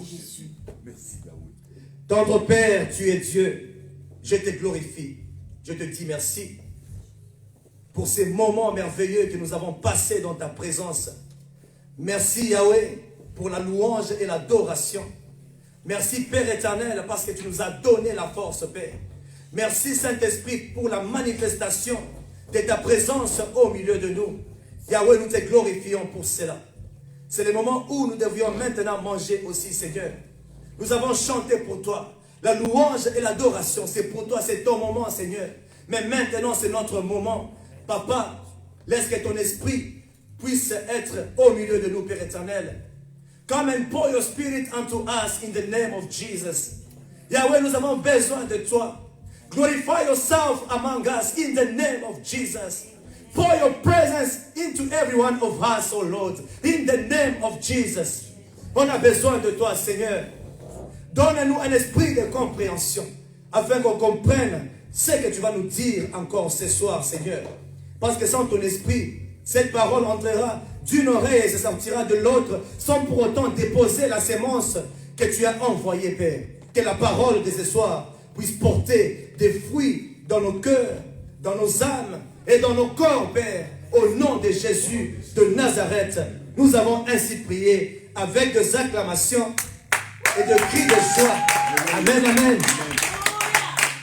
Jésus. Merci, Yahweh. Tendre Père, tu es Dieu. Je te glorifie. Je te dis merci pour ces moments merveilleux que nous avons passés dans ta présence. Merci Yahweh pour la louange et l'adoration. Merci Père éternel parce que tu nous as donné la force, Père. Merci Saint-Esprit pour la manifestation de ta présence au milieu de nous. Yahweh, nous te glorifions pour cela. C'est le moment où nous devions maintenant manger aussi, Seigneur. Nous avons chanté pour toi. La louange et l'adoration, c'est pour toi, c'est ton moment, Seigneur. Mais maintenant, c'est notre moment. Papa, laisse que ton esprit puisse être au milieu de nous, Père éternel. Come and pour your spirit unto us in the name of Jesus. Yahweh, nous avons besoin de toi. Glorify yourself among us in the name of Jesus. Pour your presence into every one of us, oh Lord, in the name of Jesus. On a besoin de toi, Seigneur. Donne-nous un esprit de compréhension afin qu'on comprenne ce que tu vas nous dire encore ce soir, Seigneur. Parce que sans ton esprit, cette parole entrera d'une oreille et se sortira de l'autre sans pour autant déposer la sémence que tu as envoyée, Père. Que la parole de ce soir puisse porter des fruits dans nos cœurs, dans nos âmes et dans nos corps, Père. Au nom de Jésus de Nazareth, nous avons ainsi prié avec des acclamations et de cris de joie. Amen, amen.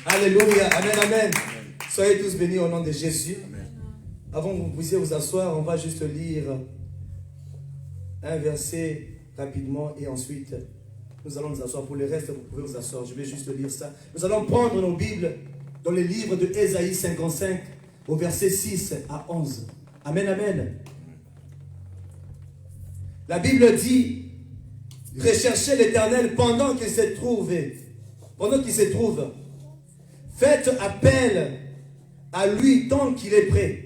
Alléluia, amen, amen. Soyez tous bénis au nom de Jésus. Avant que vous puissiez vous asseoir, on va juste lire un verset rapidement et ensuite nous allons nous asseoir. Pour le reste, vous pouvez vous asseoir. Je vais juste lire ça. Nous allons prendre nos Bibles dans le livre de Ésaïe 55 au verset 6 à 11. Amen, amen. La Bible dit: recherchez l'Éternel pendant qu'il se trouve. Faites appel à lui tant qu'il est prêt.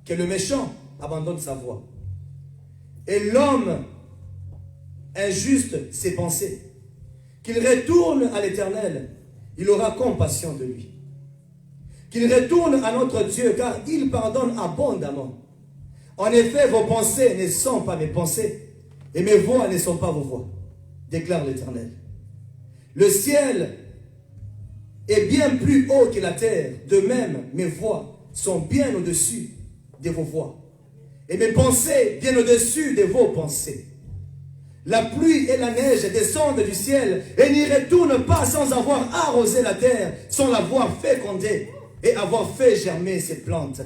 Que le méchant abandonne sa voie. Et l'homme injuste ses pensées. Qu'il retourne à l'Éternel. Il aura compassion de lui. Qu'il retourne à notre Dieu, car il pardonne abondamment. En effet, vos pensées ne sont pas mes pensées, et mes voix ne sont pas vos voix, déclare l'Éternel. Le ciel est bien plus haut que la terre, de même mes voix sont bien au-dessus de vos voix, et mes pensées bien au-dessus de vos pensées. La pluie et la neige descendent du ciel et n'y retournent pas sans avoir arrosé la terre, sans l'avoir fécondée et avoir fait germer ses plantes,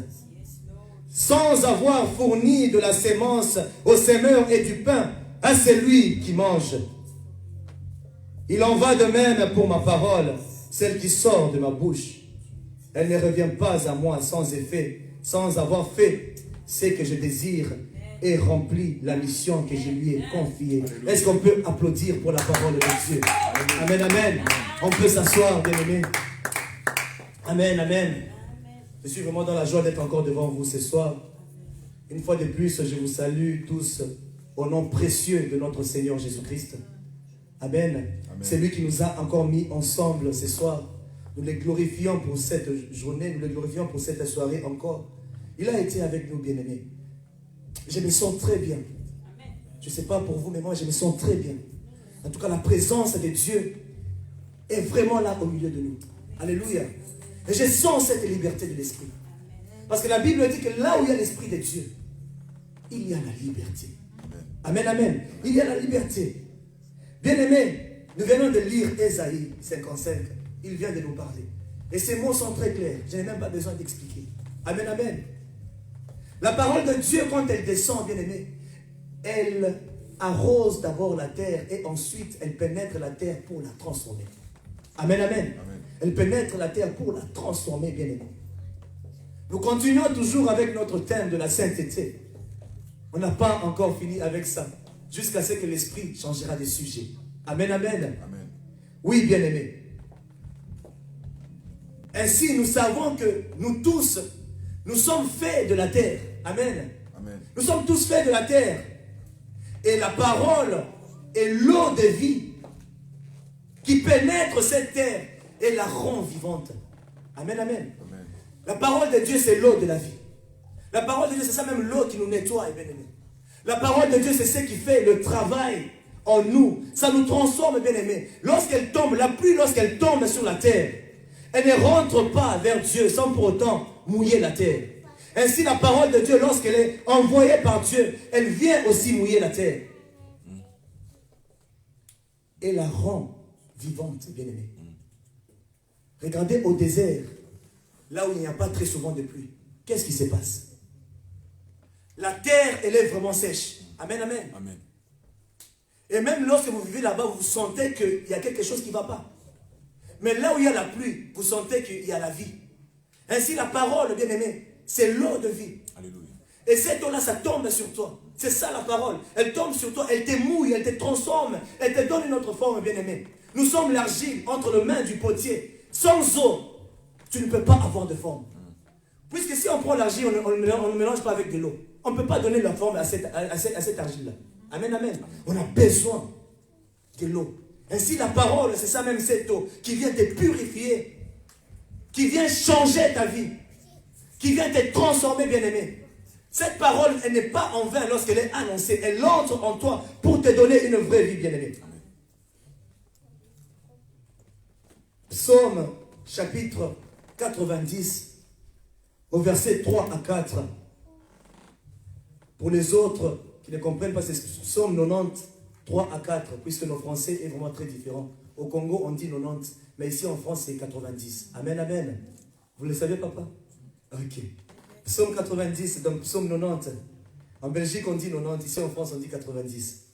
sans avoir fourni de la sémence au semeur et du pain à celui qui mange. Il en va de même pour ma parole, celle qui sort de ma bouche. Elle ne revient pas à moi sans effet, sans avoir fait ce que je désire et rempli la mission que je lui ai confiée. Est-ce qu'on peut applaudir pour la parole de Dieu? Amen, amen. On peut s'asseoir, bien-aimés. Amen, amen. Je suis vraiment dans la joie d'être encore devant vous ce soir. Une fois de plus, je vous salue tous au nom précieux de notre Seigneur Jésus-Christ. Amen. Amen. C'est lui qui nous a encore mis ensemble ce soir. Nous le glorifions pour cette journée, nous le glorifions pour cette soirée encore. Il a été avec nous, bien-aimés. Je me sens très bien. Je ne sais pas pour vous, mais moi, je me sens très bien. En tout cas, la présence de Dieu est vraiment là au milieu de nous. Alléluia. Et je sens cette liberté de l'esprit. Parce que la Bible dit que là où il y a l'esprit de Dieu, il y a la liberté. Amen, amen. Il y a la liberté. Bien-aimés, nous venons de lire Ésaïe 55. Il vient de nous parler. Et ces mots sont très clairs. Je n'ai même pas besoin d'expliquer. Amen, amen. La parole de Dieu, quand elle descend, bien-aimés, elle arrose d'abord la terre et ensuite elle pénètre la terre pour la transformer. Amen, amen. Amen. Elle pénètre la terre pour la transformer, bien-aimés. Nous continuons toujours avec notre thème de la sainteté. On n'a pas encore fini avec ça, jusqu'à ce que l'Esprit changera de sujet. Amen, amen. Amen. Oui, bien-aimés. Ainsi, nous savons que nous tous, nous sommes faits de la terre. Amen. Amen. Nous sommes tous faits de la terre. Et la parole est l'eau de vie qui pénètre cette terre et la rend vivante. Amen, amen. Amen. La parole de Dieu, c'est l'eau de la vie. La parole de Dieu, c'est ça même l'eau qui nous nettoie, bien-aimés. La parole de Dieu, c'est ce qui fait le travail en nous. Ça nous transforme, bien aimé. Lorsqu'elle tombe, la pluie, lorsqu'elle tombe sur la terre, elle ne rentre pas vers Dieu sans pour autant mouiller la terre. Ainsi, la parole de Dieu, lorsqu'elle est envoyée par Dieu, elle vient aussi mouiller la terre. Et la rend vivante, bien aimé. Regardez au désert, là où il n'y a pas très souvent de pluie. Qu'est-ce qui se passe? La terre, elle est vraiment sèche. Amen, amen. Amen. Et même lorsque vous vivez là-bas, vous sentez qu'il y a quelque chose qui ne va pas. Mais là où il y a la pluie, vous sentez qu'il y a la vie. Ainsi, la parole, bien aimé, c'est l'eau de vie. Alléluia. Et cette eau-là, ça tombe sur toi. C'est ça la parole. Elle tombe sur toi, elle te mouille, elle te transforme, elle te donne une autre forme, bien aimé. Nous sommes l'argile entre les mains du potier. Sans eau, tu ne peux pas avoir de forme. Puisque si on prend l'argile, on ne mélange pas avec de l'eau. On ne peut pas donner la forme à cette argile-là. Amen, amen. On a besoin de l'eau. Ainsi, la parole, c'est ça même, cette eau qui vient te purifier, qui vient changer ta vie, qui vient te transformer, bien-aimé. Cette parole, elle n'est pas en vain lorsqu'elle est annoncée. Elle entre en toi pour te donner une vraie vie, bien-aimé. Psaume, chapitre 90, au verset 3 à 4. Pour les autres qui ne comprennent pas, c'est Psaume 90, 3 à 4, puisque nos français est vraiment très différent. Au Congo, on dit 90, mais ici en France, c'est 90. Amen, amen. Vous le savez, papa? Ok. Psaume 90, donc Psaume 90. En Belgique, on dit 90, ici en France, on dit 90.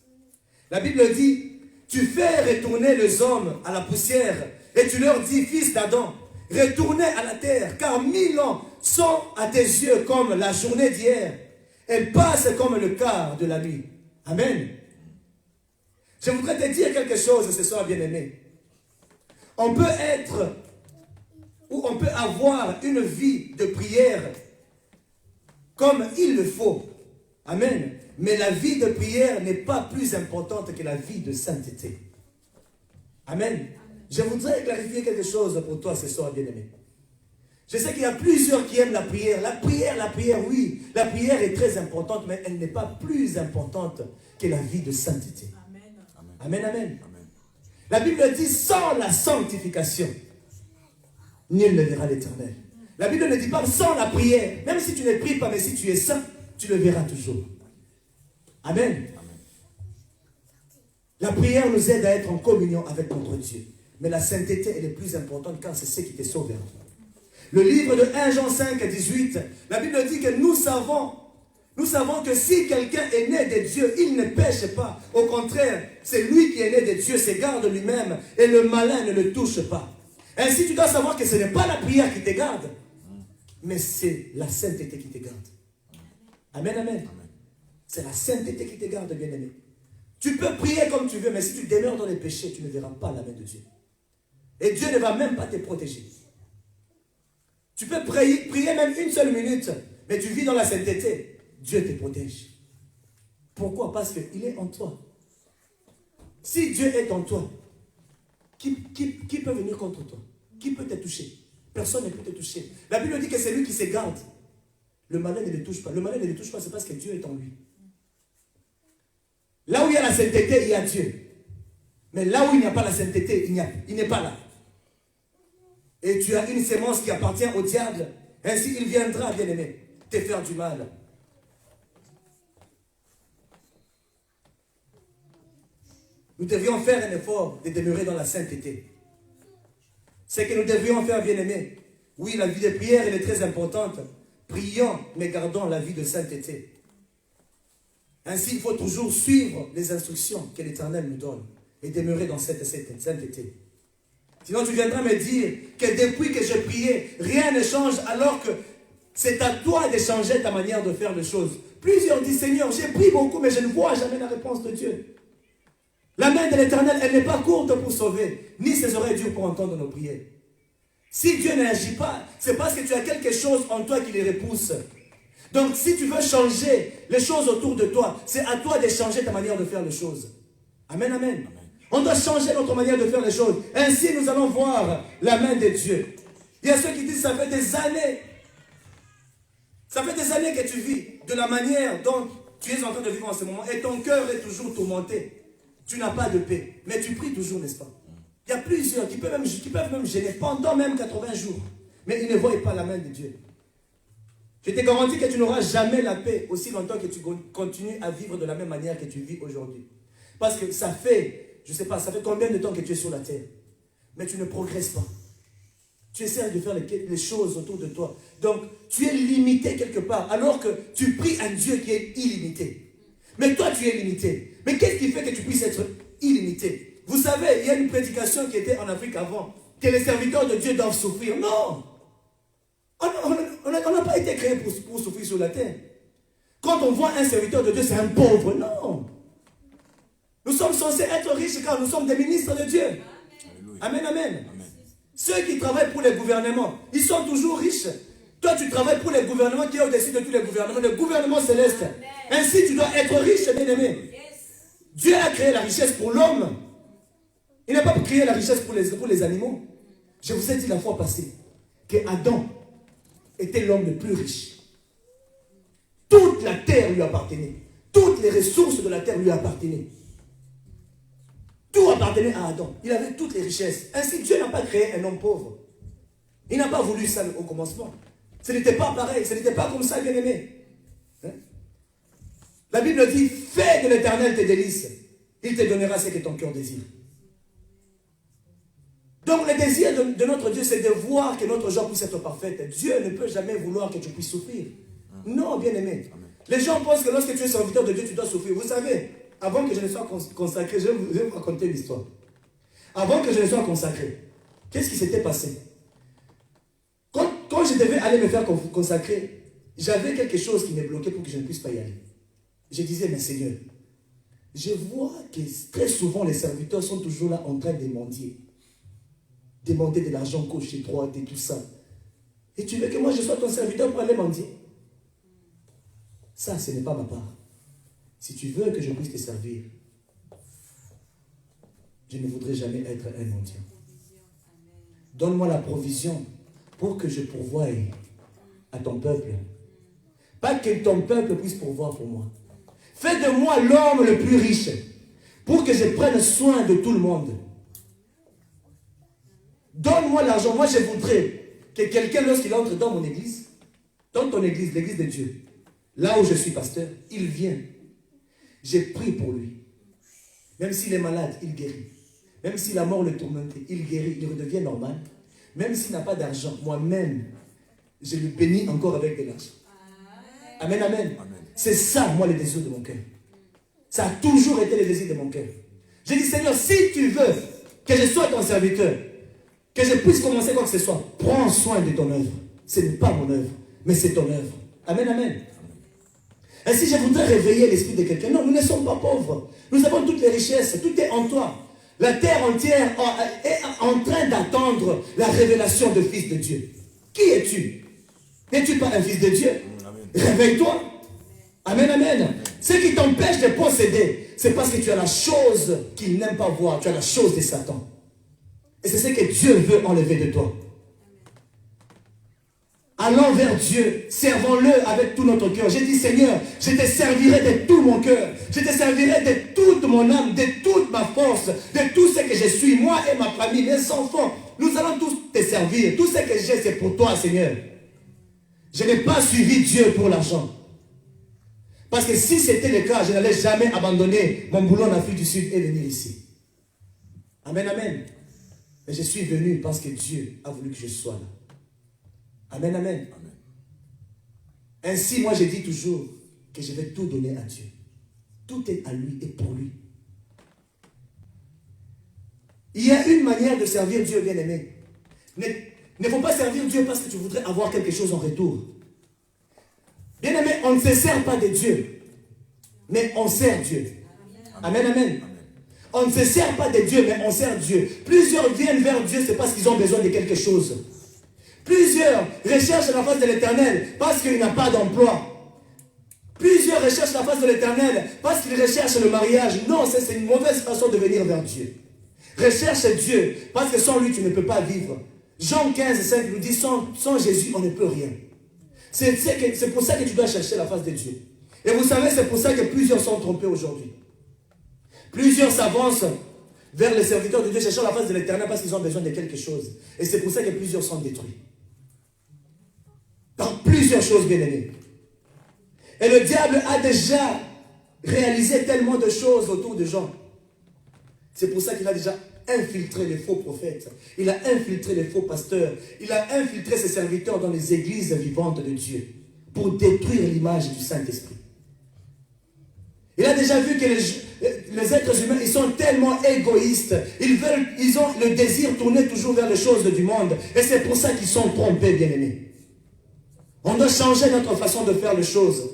La Bible dit, tu fais retourner les hommes à la poussière, et tu leur dis, fils d'Adam, retournez à la terre, car 1000 ans sont à tes yeux comme la journée d'hier. Elle passe comme le quart de la nuit. Amen. Je voudrais te dire quelque chose ce soir, bien-aimé. On peut être, ou on peut avoir une vie de prière comme il le faut. Amen. Mais la vie de prière n'est pas plus importante que la vie de sainteté. Amen. Je voudrais clarifier quelque chose pour toi ce soir, bien-aimé. Je sais qu'il y a plusieurs qui aiment la prière. La prière, oui. La prière est très importante, mais elle n'est pas plus importante que la vie de sainteté. Amen, amen. Amen. La Bible dit, sans la sanctification, nul ne verra l'Éternel. La Bible ne dit pas sans la prière. Même si tu ne pries pas, mais si tu es saint, tu le verras toujours. Amen. Amen. La prière nous aide à être en communion avec notre Dieu. Mais la sainteté, elle est plus importante car c'est ce qui te sauve. Le livre de 1 Jean 5, 18, la Bible dit que nous savons que si quelqu'un est né de Dieu, il ne pêche pas. Au contraire, c'est lui qui est né de Dieu, se garde lui-même et le malin ne le touche pas. Ainsi, tu dois savoir que ce n'est pas la prière qui te garde, mais c'est la sainteté qui te garde. Amen, amen. C'est la sainteté qui te garde, bien-aimé. Tu peux prier comme tu veux, mais si tu demeures dans les péchés, tu ne verras pas la main de Dieu. Et Dieu ne va même pas te protéger. Tu peux prier même une seule minute, mais tu vis dans la sainteté. Dieu te protège. Pourquoi? Parce qu'il est en toi. Si Dieu est en toi, qui peut venir contre toi? Qui peut te toucher? Personne ne peut te toucher. La Bible dit que c'est lui qui se garde. Le malin ne le touche pas. Le malin ne le touche pas, c'est parce que Dieu est en lui. Là où il y a la sainteté, il y a Dieu. Mais là où il n'y a pas la sainteté, il n'est pas là. Et tu as une sémence qui appartient au diable. Ainsi, il viendra, bien-aimé, te faire du mal. Nous devrions faire un effort de demeurer dans la sainteté. C'est que nous devrions faire, bien-aimé. Oui, la vie de prière, elle est très importante. Prions, mais gardons la vie de sainteté. Ainsi, il faut toujours suivre les instructions que l'Éternel nous donne et demeurer dans cette sainteté. Sinon, tu viendras me dire que depuis que je priais, rien ne change alors que c'est à toi de changer ta manière de faire les choses. Plusieurs disent, Seigneur, j'ai prié beaucoup, mais je ne vois jamais la réponse de Dieu. La main de l'Éternel, elle n'est pas courte pour sauver, ni ses oreilles dures pour entendre nos prières. Si Dieu n'agit pas, c'est parce que tu as quelque chose en toi qui les repousse. Donc, si tu veux changer les choses autour de toi, c'est à toi de changer ta manière de faire les choses. Amen, amen. Amen. On doit changer notre manière de faire les choses. Ainsi, nous allons voir la main de Dieu. Il y a ceux qui disent, ça fait des années. Ça fait des années que tu vis de la manière dont tu es en train de vivre en ce moment. Et ton cœur est toujours tourmenté. tu n'as pas de paix. Mais tu pries toujours, n'est-ce pas? Il y a plusieurs qui peuvent même gêner pendant même 80 jours. Mais ils ne voient pas la main de Dieu. Je te garantis que tu n'auras jamais la paix aussi longtemps que tu continues à vivre de la même manière que tu vis aujourd'hui. Parce que ça fait, je ne sais pas, ça fait combien de temps que tu es sur la terre? Mais tu ne progresses pas. Tu essaies de faire les choses autour de toi. Donc, tu es limité quelque part, alors que tu pries un Dieu qui est illimité. Mais toi, tu es limité. Mais qu'est-ce qui fait que tu puisses être illimité? Vous savez, il y a une prédication qui était en Afrique avant, que les serviteurs de Dieu doivent souffrir. Non! On n'a pas été créé pour souffrir sur la terre. Quand on voit un serviteur de Dieu, c'est un pauvre. Non! Nous sommes censés être riches car nous sommes des ministres de Dieu. Amen, amen. Amen. Ceux qui travaillent pour les gouvernements, ils sont toujours riches. Toi, tu travailles pour les gouvernements qui est au-dessus de tous les gouvernements, le gouvernement céleste. Amen. Ainsi, tu dois être riche, bien-aimé. Yes. Dieu a créé la richesse pour l'homme. Il n'a pas créé la richesse pour les animaux. Je vous ai dit la fois passée que Adam était l'homme le plus riche. Toute la terre lui appartenait. Toutes les ressources de la terre lui appartenaient. Tout appartenait à Adam. Il avait toutes les richesses. Ainsi, Dieu n'a pas créé un homme pauvre. Il n'a pas voulu ça au commencement. Ce n'était pas pareil. Ce n'était pas comme ça, bien-aimé. Hein? La Bible dit, fais de l'Éternel tes délices. Il te donnera ce que ton cœur désire. Donc, le désir de notre Dieu, c'est de voir que notre joie puisse être parfaite. Dieu ne peut jamais vouloir que tu puisses souffrir. Non, bien-aimé. Les gens pensent que lorsque tu es serviteur de Dieu, tu dois souffrir. Vous savez, avant que je ne sois consacré, je vais vous raconter l'histoire. Avant que je ne sois consacré, qu'est-ce qui s'était passé? Quand je devais aller me faire consacrer, j'avais quelque chose qui me bloquait pour que je ne puisse pas y aller. Je disais, mais Seigneur, je vois que très souvent les serviteurs sont toujours là en train de mendier. Demander de l'argent gauche et droite et tout ça. Et tu veux que moi je sois ton serviteur pour aller mendier? Ça, ce n'est pas ma part. Si tu veux que je puisse te servir, je ne voudrais jamais être un mendiant. Donne-moi la provision pour que je pourvoie à ton peuple. Pas que ton peuple puisse pourvoir pour moi. Fais de moi l'homme le plus riche pour que je prenne soin de tout le monde. Donne-moi l'argent. Moi, je voudrais que quelqu'un, lorsqu'il entre dans mon église, dans ton église, l'église de Dieu, là où je suis pasteur, il vient. J'ai prié pour lui. Même s'il est malade, il guérit. Même si la mort le tourmente, il guérit, il redevient normal. Même s'il n'a pas d'argent, moi-même, je le bénis encore avec de l'argent. Amen, amen. Amen. C'est ça, moi, le désir de mon cœur. Ça a toujours été le désir de mon cœur. J'ai dit, Seigneur, si tu veux que je sois ton serviteur, que je puisse commencer quoi que ce soit, prends soin de ton œuvre. Ce n'est pas mon œuvre, mais c'est ton œuvre. Amen, amen. Et si je voudrais réveiller l'esprit de quelqu'un, non, nous ne sommes pas pauvres. Nous avons toutes les richesses, tout est en toi. La terre entière est en train d'attendre la révélation de fils de Dieu. Qui es-tu? N'es-tu pas un fils de Dieu? Réveille-toi. Amen, amen. Ce qui t'empêche de posséder, c'est parce que tu as la chose qu'il n'aime pas voir. Tu as la chose de Satan. Et c'est ce que Dieu veut enlever de toi. Allons vers Dieu, servons-le avec tout notre cœur. J'ai dit, Seigneur, je te servirai de tout mon cœur. Je te servirai de toute mon âme, de toute ma force, de tout ce que je suis, moi et ma famille, mes enfants. Nous allons tous te servir. Tout ce que j'ai, c'est pour toi, Seigneur. Je n'ai pas suivi Dieu pour l'argent. Parce que si c'était le cas, je n'allais jamais abandonner mon boulot en Afrique du Sud et venir ici. Amen, amen. Mais je suis venu parce que Dieu a voulu que je sois là. Amen, amen. Amen. Ainsi, moi, je dis toujours que je vais tout donner à Dieu. Tout est à lui et pour lui. Il y a une manière de servir Dieu, bien-aimé. Ne faut pas servir Dieu parce que tu voudrais avoir quelque chose en retour. Bien-aimé, on ne se sert pas de Dieu, mais on sert Dieu. Amen, amen. Amen. On ne se sert pas de Dieu, mais on sert Dieu. Plusieurs viennent vers Dieu, c'est parce qu'ils ont besoin de quelque chose. Plusieurs recherchent la face de l'Éternel parce qu'il n'a pas d'emploi. Plusieurs recherchent la face de l'Éternel parce qu'ils recherchent le mariage. Non, c'est une mauvaise façon de venir vers Dieu. Recherche Dieu parce que sans lui, tu ne peux pas vivre. Jean 15, 5 nous dit, sans Jésus, on ne peut rien. C'est pour ça que tu dois chercher la face de Dieu. Et vous savez, c'est pour ça que plusieurs sont trompés aujourd'hui. Plusieurs s'avancent vers les serviteurs de Dieu, cherchant la face de l'Éternel parce qu'ils ont besoin de quelque chose. Et c'est pour ça que plusieurs sont détruits. Dans plusieurs choses, bien aimés. Et le diable a déjà réalisé tellement de choses autour de gens. C'est pour ça qu'il a déjà infiltré les faux prophètes. Il a infiltré les faux pasteurs. Il a infiltré ses serviteurs dans les églises vivantes de Dieu pour détruire l'image du Saint-Esprit. Il a déjà vu que les êtres humains, ils sont tellement égoïstes. Ils ont le désir tourné toujours vers les choses du monde. Et c'est pour ça qu'ils sont trompés, bien-aimés. On doit changer notre façon de faire les choses.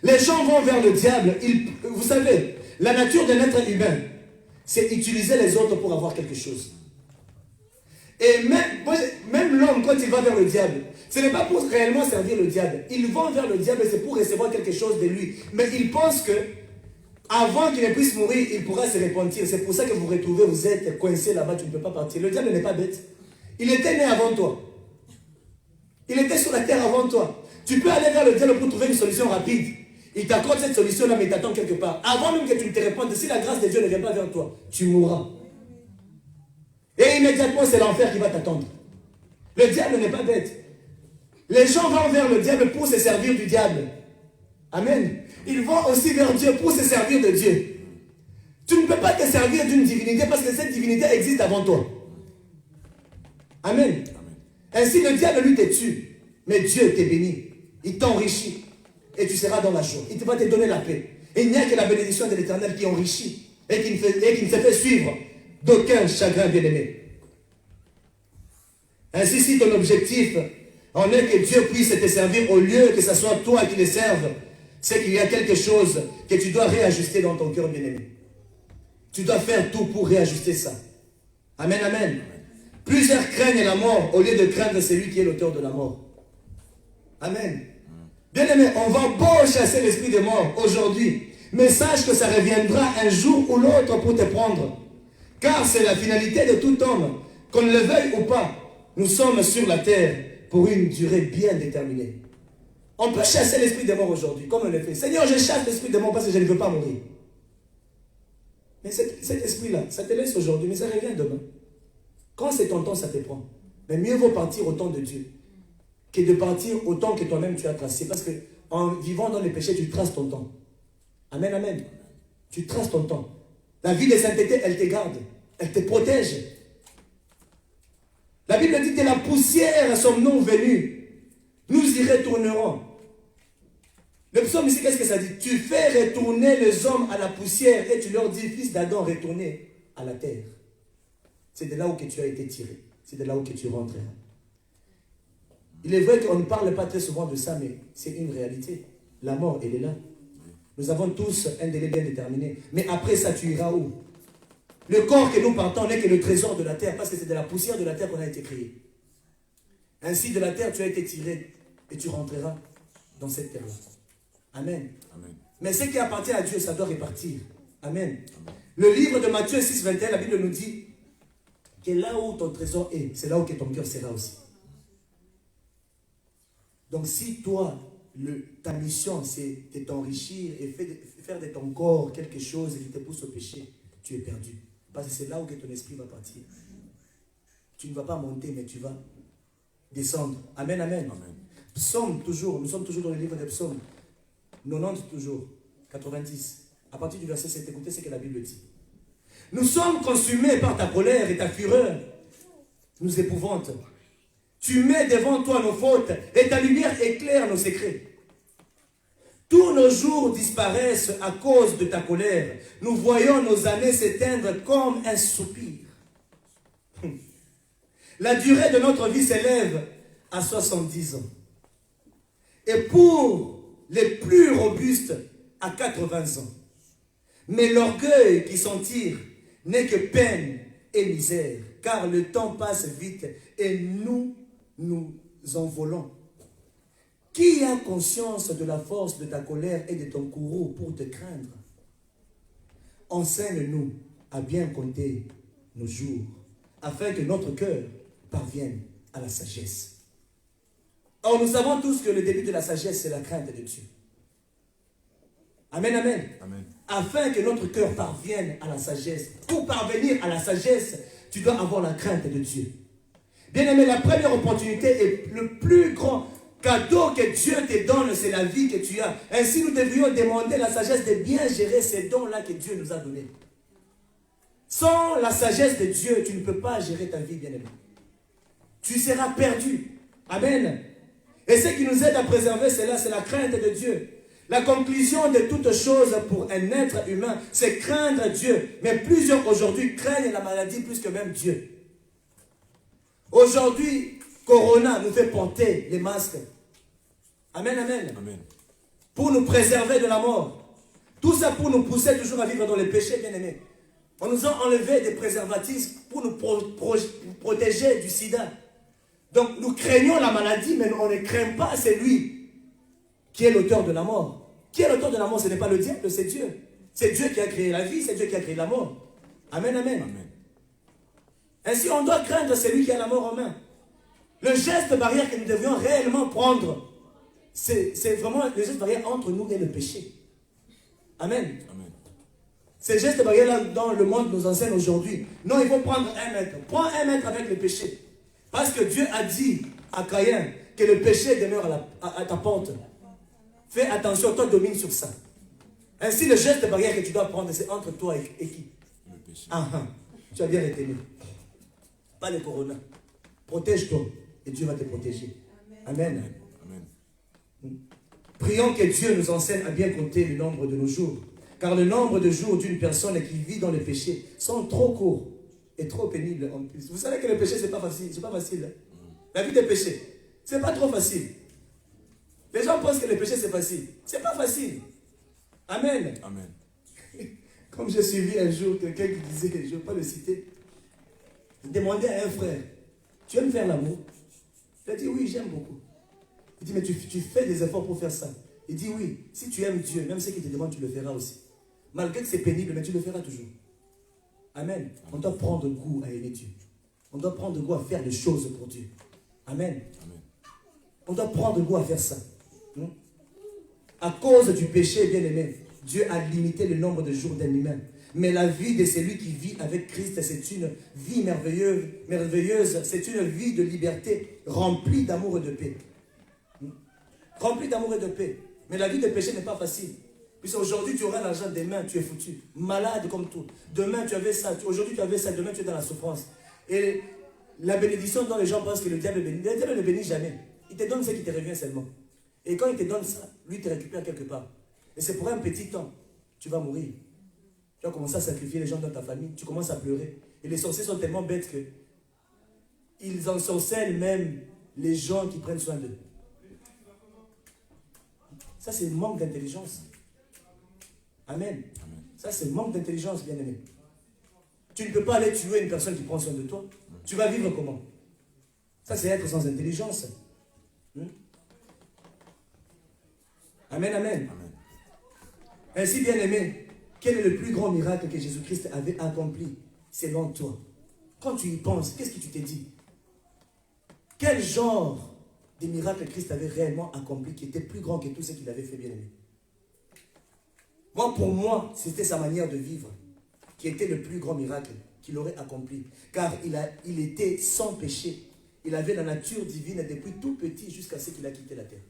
Les gens vont vers le diable. Vous savez, la nature d'un être humain, c'est utiliser les autres pour avoir quelque chose. Et même l'homme, quand il va vers le diable, ce n'est pas pour réellement servir le diable. Ils vont vers le diable et c'est pour recevoir quelque chose de lui. Mais ils pensent que avant qu'il ne puisse mourir, il pourra se repentir. C'est pour ça que vous retrouvez, vous êtes coincé là-bas, tu ne peux pas partir. Le diable n'est pas bête. Il était né avant toi. Il était sur la terre avant toi. Tu peux aller vers le diable pour trouver une solution rapide. Il t'accorde cette solution-là, mais il t'attend quelque part. Avant même que tu ne te répandes, si la grâce de Dieu ne vient pas vers toi, tu mourras. Et immédiatement, c'est l'enfer qui va t'attendre. Le diable n'est pas bête. Les gens vont vers le diable pour se servir du diable. Amen. Ils vont aussi vers Dieu pour se servir de Dieu. Tu ne peux pas te servir d'une divinité parce que cette divinité existe avant toi. Amen. Ainsi, le diable, lui, te tue. Mais Dieu t'est béni. Il t'enrichit. Et tu seras dans la joie. Il va te donner la paix. Et il n'y a que la bénédiction de l'Éternel qui enrichit et qui ne se fait suivre d'aucun chagrin, bien-aimé. Ainsi, si ton objectif en est que Dieu puisse te servir au lieu que ce soit toi qui le serve, c'est qu'il y a quelque chose que tu dois réajuster dans ton cœur, bien-aimé. Tu dois faire tout pour réajuster ça. Amen, amen. Plusieurs craignent la mort au lieu de craindre celui qui est l'auteur de la mort. Amen. Bien-aimé, on va beau chasser l'esprit de mort aujourd'hui, mais sache que ça reviendra un jour ou l'autre pour te prendre. Car c'est la finalité de tout homme, qu'on le veuille ou pas. Nous sommes sur la terre pour une durée bien déterminée. On peut chasser l'esprit de mort aujourd'hui, comme on le fait. Seigneur, je chasse l'esprit de mort parce que je ne veux pas mourir. Mais cet esprit-là, ça te laisse aujourd'hui, mais ça revient demain. Quand c'est ton temps, ça te prend. Mais mieux vaut partir au temps de Dieu que de partir au temps que toi-même tu as tracé. Parce qu'en vivant dans les péchés, tu traces ton temps. Amen, amen. Tu traces ton temps. La vie de sainteté, elle te garde. Elle te protège. La Bible dit que de la poussière sommes-nous venus. Nous y retournerons. Le psaume ici, qu'est-ce que ça dit? Tu fais retourner les hommes à la poussière et tu leur dis, fils d'Adam, retournez à la terre. C'est de là où que tu as été tiré. C'est de là où que tu rentreras. Il est vrai qu'on ne parle pas très souvent de ça, mais c'est une réalité. La mort, elle est là. Nous avons tous un délai bien déterminé. Mais après ça, tu iras où? Le corps que nous partons n'est que le trésor de la terre, parce que c'est de la poussière de la terre qu'on a été créé. Ainsi, de la terre, tu as été tiré et tu rentreras dans cette terre-là. Amen. Amen. Mais ce qui appartient à Dieu, ça doit repartir. Amen. Amen. Le livre de Matthieu 6, 21, la Bible nous dit que là où ton trésor est, c'est là où que ton cœur sera aussi. Donc si toi, ta mission, c'est de t'enrichir et faire de ton corps quelque chose qui te pousse au péché, tu es perdu. Parce que c'est là où que ton esprit va partir. Tu ne vas pas monter, mais tu vas descendre. Amen, amen. Amen. Psaume toujours, nous sommes toujours dans le livre des psaumes. 90 toujours, 90. À partir du verset 7, écoutez ce que la Bible dit. Nous sommes consumés par ta colère et ta fureur nous épouvante. Tu mets devant toi nos fautes et ta lumière éclaire nos secrets. Tous nos jours disparaissent à cause de ta colère. Nous voyons nos années s'éteindre comme un soupir. La durée de notre vie s'élève à 70 ans. Et pour les plus robustes, à 80 ans. Mais l'orgueil qui s'en tire n'est que peine et misère, car le temps passe vite et nous envolons. Qui a conscience de la force de ta colère et de ton courroux pour te craindre? Enseigne-nous à bien compter nos jours, afin que notre cœur parvienne à la sagesse. Or, nous savons tous que le début de la sagesse, c'est la crainte de Dieu. Amen, amen. Amen. afin que notre cœur parvienne à la sagesse. Pour parvenir à la sagesse, tu dois avoir la crainte de Dieu. Bien-aimé, la première opportunité et le plus grand cadeau que Dieu te donne, c'est la vie que tu as. Ainsi, nous devrions demander la sagesse de bien gérer ces dons-là que Dieu nous a donnés. Sans la sagesse de Dieu, tu ne peux pas gérer ta vie, bien-aimé. Tu seras perdu. Amen. Et ce qui nous aide à préserver cela, c'est la crainte de Dieu. La conclusion de toute chose pour un être humain, c'est craindre Dieu. Mais plusieurs aujourd'hui craignent la maladie plus que même Dieu. Aujourd'hui, Corona nous fait porter les masques. Amen, amen. Amen. Pour nous préserver de la mort. Tout ça pour nous pousser toujours à vivre dans le péché, bien-aimés. On nous a enlevé des préservatifs pour nous protéger du sida. Donc nous craignons la maladie, mais on ne craint pas celui qui est l'auteur de la mort. Qui est l'auteur de la mort? Ce n'est pas le diable, c'est Dieu. C'est Dieu qui a créé la vie, c'est Dieu qui a créé la mort. Amen, amen. Amen. Ainsi, on doit craindre celui qui a la mort en main. Le geste barrière que nous devrions réellement prendre, c'est vraiment le geste barrière entre nous et le péché. Amen. Amen. Ces gestes barrières-là dans le monde nous enseignent aujourd'hui. Non, il faut prendre 1 mètre. Prends 1 mètre avec le péché. Parce que Dieu a dit à Caïn que le péché demeure à ta porte. Fais attention, toi domine sur ça. Ainsi, le geste barrière que tu dois prendre, c'est entre toi et qui? Le péché. Tu as bien retenu. Pas le corona. Protège-toi et Dieu va te protéger. Amen. Amen. Prions que Dieu nous enseigne à bien compter le nombre de nos jours. Car le nombre de jours d'une personne qui vit dans le péché sont trop courts et trop pénibles en plus. Vous savez que le péché, c'est pas facile. C'est pas facile. La vie des péchés, c'est pas trop facile. Les gens pensent que le péché, c'est facile. C'est pas facile. Amen. Amen. Comme j'ai suivi un jour quelqu'un qui disait, je ne vais pas le citer, il demandait à un frère, tu aimes faire l'amour? Il a dit, oui, j'aime beaucoup. Il dit, mais tu fais des efforts pour faire ça. Il dit, oui, si tu aimes Dieu, même ce qu'il te demande, tu le feras aussi. Malgré que c'est pénible, mais tu le feras toujours. Amen. On doit prendre goût à aimer Dieu. On doit prendre goût à faire des choses pour Dieu. Amen. Amen. On doit prendre goût à faire ça. À cause du péché, bien aimé, Dieu a limité le nombre de jours d'un humain. Mais la vie de celui qui vit avec Christ, c'est une vie merveilleuse. C'est une vie de liberté remplie d'amour et de paix. Remplie d'amour et de paix. Mais la vie de péché n'est pas facile. Puisque aujourd'hui, tu auras l'argent, demain, tu es foutu. Malade comme tout. Demain, tu avais ça. Aujourd'hui, tu avais ça. Demain, tu es dans la souffrance. Et la bénédiction dont les gens pensent que le diable bénit. Le diable ne bénit jamais. Il te donne ce qui te revient seulement. Et quand il te donne ça, lui te récupère quelque part. Et c'est pour un petit temps. Tu vas mourir. Tu vas commencer à sacrifier les gens dans ta famille. Tu commences à pleurer. Et les sorciers sont tellement bêtes que ils ensorcellent même les gens qui prennent soin d'eux. Ça, c'est le manque d'intelligence. Amen. Amen. Ça, c'est le manque d'intelligence, bien-aimé. Tu ne peux pas aller tuer une personne qui prend soin de toi. Tu vas vivre comment? Ça, c'est être sans intelligence. Amen, amen. Amen. Ainsi, bien-aimé, quel est le plus grand miracle que Jésus-Christ avait accompli selon toi? Quand tu y penses, qu'est-ce que tu t'es dit? Quel genre de miracle Christ avait réellement accompli qui était plus grand que tout ce qu'il avait fait, bien-aimé? Moi, pour moi, c'était sa manière de vivre qui était le plus grand miracle qu'il aurait accompli. Car il était sans péché. Il avait la nature divine depuis tout petit jusqu'à ce qu'il a quitté la terre.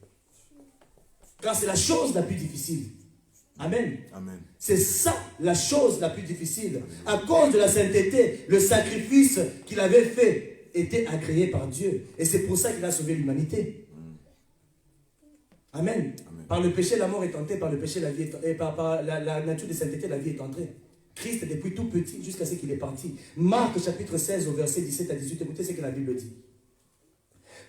Car c'est la chose la plus difficile. Amen. Amen. C'est ça la chose la plus difficile. À cause de la sainteté, le sacrifice qu'il avait fait était agréé par Dieu. Et c'est pour ça qu'il a sauvé l'humanité. Amen. Amen. Par le péché, la mort est entrée. Par le péché, la vie est entrée. Et par la nature de sainteté, la vie est entrée. Christ, depuis tout petit, jusqu'à ce qu'il est parti. Marc chapitre 16, au verset 17 à 18. Écoutez ce que la Bible dit.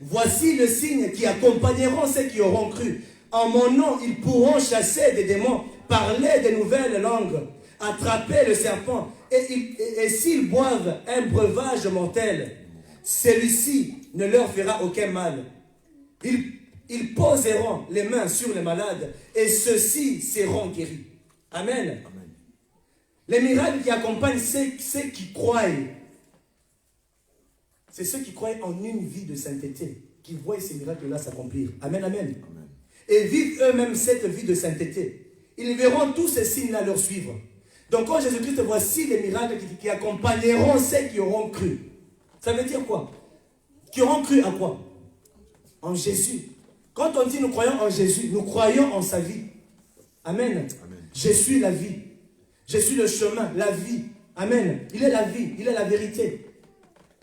Voici le signe qui accompagneront ceux qui auront cru. En mon nom, ils pourront chasser des démons, parler de nouvelles langues, attraper le serpent. Et s'ils boivent un breuvage mortel, celui-ci ne leur fera aucun mal. Ils poseront les mains sur les malades et ceux-ci seront guéris. Amen. Amen. Les miracles qui accompagnent ceux qui croient, c'est ceux qui croient en une vie de sainteté, qui voient ces miracles-là s'accomplir. Amen, amen. Amen. Et vivent eux-mêmes cette vie de sainteté. ils verront tous ces signes-là leur suivre. Donc quand Jésus-Christ, voici les miracles qui accompagneront ceux qui auront cru. Ça veut dire quoi? Qui auront cru à quoi? En Jésus. Quand on dit nous croyons en Jésus, nous croyons en sa vie. Amen. Amen. Je suis la vie. Je suis le chemin, la vie. Amen. Il est la vie, il est la vérité.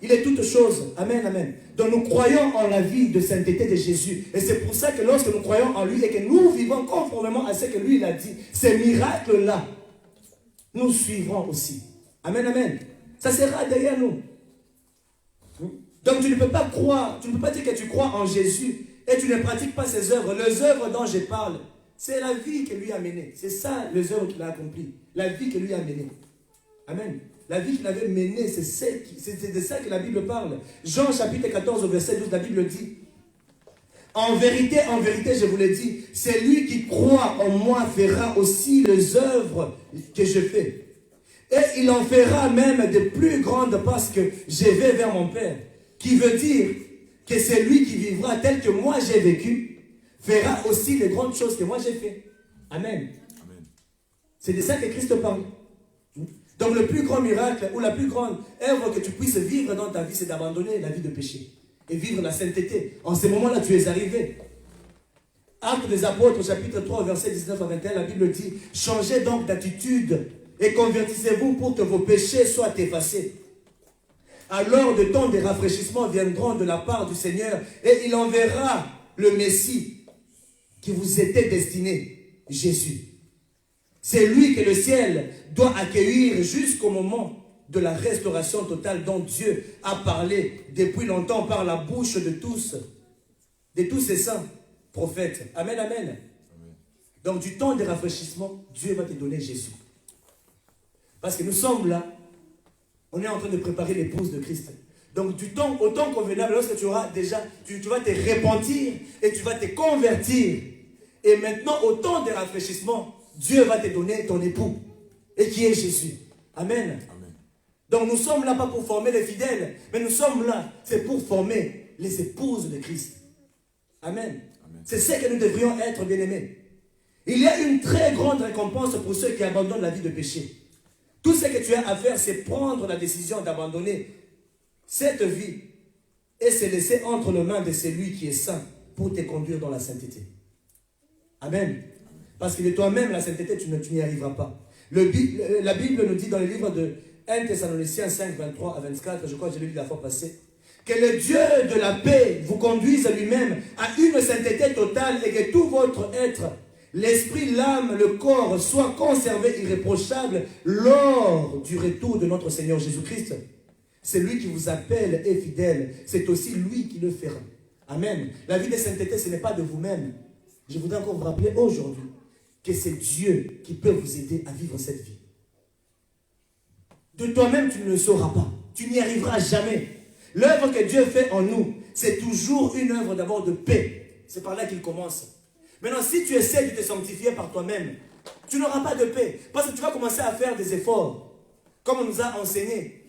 Il est toute chose. Amen, amen. Donc nous croyons en la vie de sainteté de Jésus. Et c'est pour ça que lorsque nous croyons en lui et que nous vivons conformément à ce que lui il a dit, ces miracles-là, nous suivrons aussi. Amen, amen. Ça sera derrière nous. Donc tu ne peux pas croire, tu ne peux pas dire que tu crois en Jésus et tu ne pratiques pas ses œuvres. Les œuvres dont je parle, c'est la vie que lui a menée. C'est ça les œuvres qu'il a accomplies. La vie que lui a menée. Amen. La vie qu'il avait menée, c'est de ça que la Bible parle. Jean chapitre 14 au verset 12, la Bible dit: en vérité, je vous l'ai dit, c'est lui qui croit en moi fera aussi les œuvres que je fais. Et il en fera même de plus grandes parce que je vais vers mon Père. Qui veut dire que c'est lui qui vivra tel que moi j'ai vécu, fera aussi les grandes choses que moi j'ai fait. Amen. Amen. C'est de ça que Christ parle. Donc le plus grand miracle ou la plus grande œuvre que tu puisses vivre dans ta vie, c'est d'abandonner la vie de péché et vivre la sainteté. En ce moment-là, tu es arrivé. Actes des apôtres, chapitre 3, verset 19 à 21, la Bible dit: changez donc d'attitude et convertissez-vous pour que vos péchés soient effacés. Alors de temps de rafraîchissement viendront de la part du Seigneur et il enverra le Messie qui vous était destiné, Jésus. C'est lui que le ciel doit accueillir jusqu'au moment de la restauration totale dont Dieu a parlé depuis longtemps par la bouche de tous ses saints prophètes. Amen, amen. Amen. Donc du temps de rafraîchissement, Dieu va te donner Jésus. Parce que nous sommes là, on est en train de préparer l'épouse de Christ. Donc du temps, au temps convenable, lorsque tu auras déjà, tu vas te repentir et tu vas te convertir. Et maintenant, au temps de rafraîchissement, Dieu va te donner ton époux. Et qui est Jésus. Amen. Amen. Donc nous sommes là pas pour former les fidèles, mais nous sommes là, c'est pour former les épouses de Christ. Amen. Amen. C'est ce que nous devrions être, bien-aimés. Il y a une très grande récompense pour ceux qui abandonnent la vie de péché. Tout ce que tu as à faire, c'est prendre la décision d'abandonner cette vie et se laisser entre les mains de celui qui est saint pour te conduire dans la sainteté. Amen. Parce que de toi-même, la sainteté, tu n'y arriveras pas. La Bible nous dit dans le livre de 1 Thessaloniciens 5, 23 à 24, je crois que je l'ai lu la fois passée, que le Dieu de la paix vous conduise lui-même à une sainteté totale et que tout votre être, l'esprit, l'âme, le corps, soit conservé irréprochable lors du retour de notre Seigneur Jésus-Christ. C'est lui qui vous appelle et fidèle. C'est aussi lui qui le fera. Amen. La vie de sainteté, ce n'est pas de vous-même. Je voudrais encore vous rappeler aujourd'hui que c'est Dieu qui peut vous aider à vivre cette vie. De toi-même, tu ne le sauras pas. Tu n'y arriveras jamais. L'œuvre que Dieu fait en nous, c'est toujours une œuvre d'abord de paix. C'est par là qu'il commence. Maintenant, si tu essaies de te sanctifier par toi-même, tu n'auras pas de paix. Parce que tu vas commencer à faire des efforts. Comme on nous a enseigné.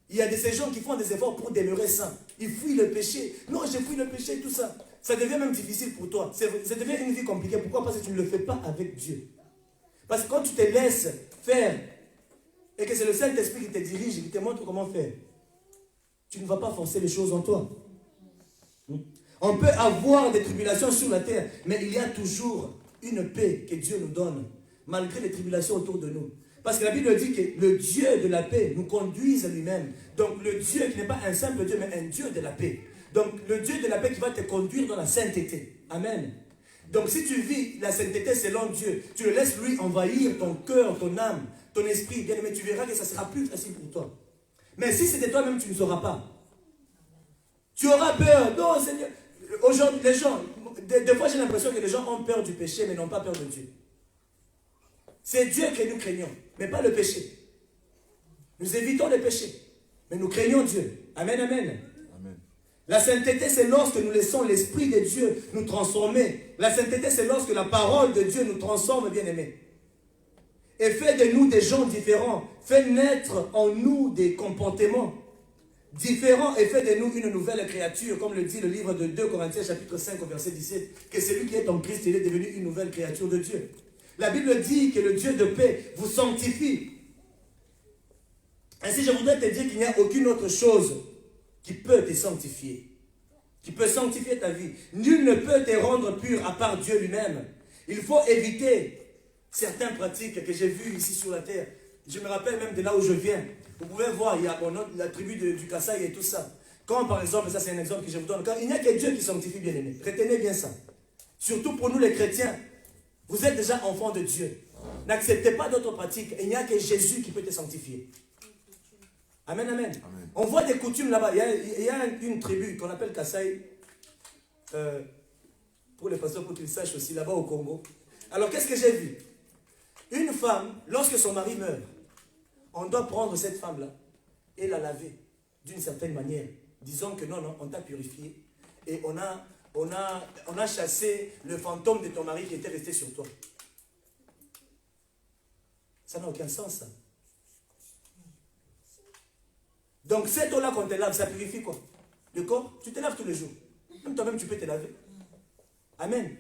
Il y a ces gens qui font des efforts pour demeurer saints. Ils fuient le péché. Non, je fuis le péché, tout ça. Ça devient même difficile pour toi. Ça devient une vie compliquée. Pourquoi? Parce que tu ne le fais pas avec Dieu. Parce que quand tu te laisses faire, et que c'est le Saint-Esprit qui te dirige, qui te montre comment faire, tu ne vas pas forcer les choses en toi. On peut avoir des tribulations sur la terre, mais il y a toujours une paix que Dieu nous donne, malgré les tribulations autour de nous. Parce que la Bible dit que le Dieu de la paix nous conduise à lui-même. Donc le Dieu qui n'est pas un simple Dieu, mais un Dieu de la paix. Donc le Dieu de la paix qui va te conduire dans la sainteté. Amen. Donc si tu vis la sainteté selon Dieu, tu le laisses lui envahir ton cœur, ton âme, ton esprit, bien aimé, tu verras que ça sera plus facile pour toi. Mais si c'était toi-même, tu ne sauras pas. Tu auras peur. Non, Seigneur. Aujourd'hui, les gens, des fois j'ai l'impression que les gens ont peur du péché, mais n'ont pas peur de Dieu. C'est Dieu que nous craignons, mais pas le péché. Nous évitons le péché, mais nous craignons Dieu. Amen, amen. Amen. La sainteté, c'est lorsque nous laissons l'Esprit de Dieu nous transformer. La sainteté, c'est lorsque la parole de Dieu nous transforme, bien-aimés. Et fait de nous des gens différents. Fait naître en nous des comportements différents et fait de nous une nouvelle créature, comme le dit le livre de 2 Corinthiens chapitre 5 au verset 17, que celui qui est en Christ, il est devenu une nouvelle créature de Dieu. La Bible dit que le Dieu de paix vous sanctifie. Ainsi, je voudrais te dire qu'il n'y a aucune autre chose qui peut te sanctifier, qui peut sanctifier ta vie. Nul ne peut te rendre pur à part Dieu lui-même. Il faut éviter certaines pratiques que j'ai vues ici sur la terre. Je me rappelle même de là où je viens. Vous pouvez voir, il y a la tribu du Kasaï et tout ça. Quand par exemple, ça c'est un exemple que je vous donne, quand il n'y a que Dieu qui sanctifie, bien aimé. Retenez bien ça. Surtout pour nous les chrétiens. Vous êtes déjà enfants de Dieu. N'acceptez pas d'autres pratiques. Il n'y a que Jésus qui peut te sanctifier. Amen, amen. Amen. On voit des coutumes là-bas. Il y a une tribu qu'on appelle Kasaï. Pour les pasteurs, pour qu'ils sachent aussi, là-bas au Congo. Alors, qu'est-ce que j'ai vu? Une femme, lorsque son mari meurt, on doit prendre cette femme-là et la laver d'une certaine manière. Disons que non, on t'a purifié. Et on a chassé le fantôme de ton mari qui était resté sur toi. Ça n'a aucun sens, ça. Donc, cette eau-là, quand tu te laves, ça purifie quoi? Le corps, tu te laves tous les jours. Même toi-même, tu peux te laver. Amen.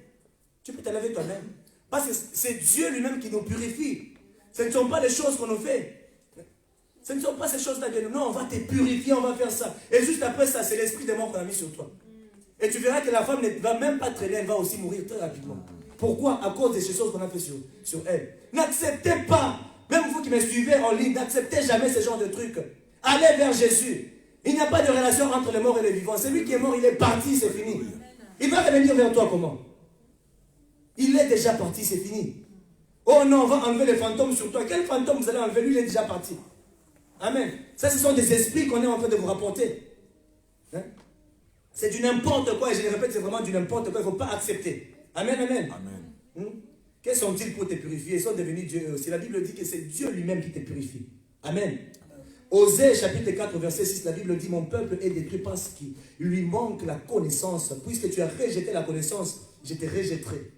Tu peux te laver toi-même. Parce que c'est Dieu lui-même qui nous purifie. Ce ne sont pas les choses qu'on nous fait. Ce ne sont pas ces choses-là. Non, on va te purifier, on va faire ça. Et juste après ça, c'est l'esprit de mort qu'on a mis sur toi. Et tu verras que la femme ne va même pas traîner, elle va aussi mourir très rapidement. Pourquoi? À cause de ces choses qu'on a fait sur elle. N'acceptez pas, même vous qui me suivez en ligne, n'acceptez jamais ce genre de trucs. Allez vers Jésus. Il n'y a pas de relation entre les morts et les vivants. Celui qui est mort, il est parti, c'est fini. Il va revenir vers toi comment? Il est déjà parti, c'est fini. Oh non, on va enlever les fantômes sur toi. Quel fantôme vous allez enlever? Lui, il est déjà parti. Amen. Ça, ce sont des esprits qu'on est en train de vous rapporter. Hein? C'est du n'importe quoi. Et je le répète, c'est vraiment du n'importe quoi. Il ne faut pas accepter. Amen, amen. Amen. Quels sont-ils pour te purifier? Ils sont devenus Dieu aussi. La Bible dit que c'est Dieu lui-même qui te purifie. Amen. Osée chapitre 4 verset 6, la Bible dit: mon peuple est détruit parce qu'il lui manque la connaissance. Puisque tu as rejeté la connaissance, je te rejetterai.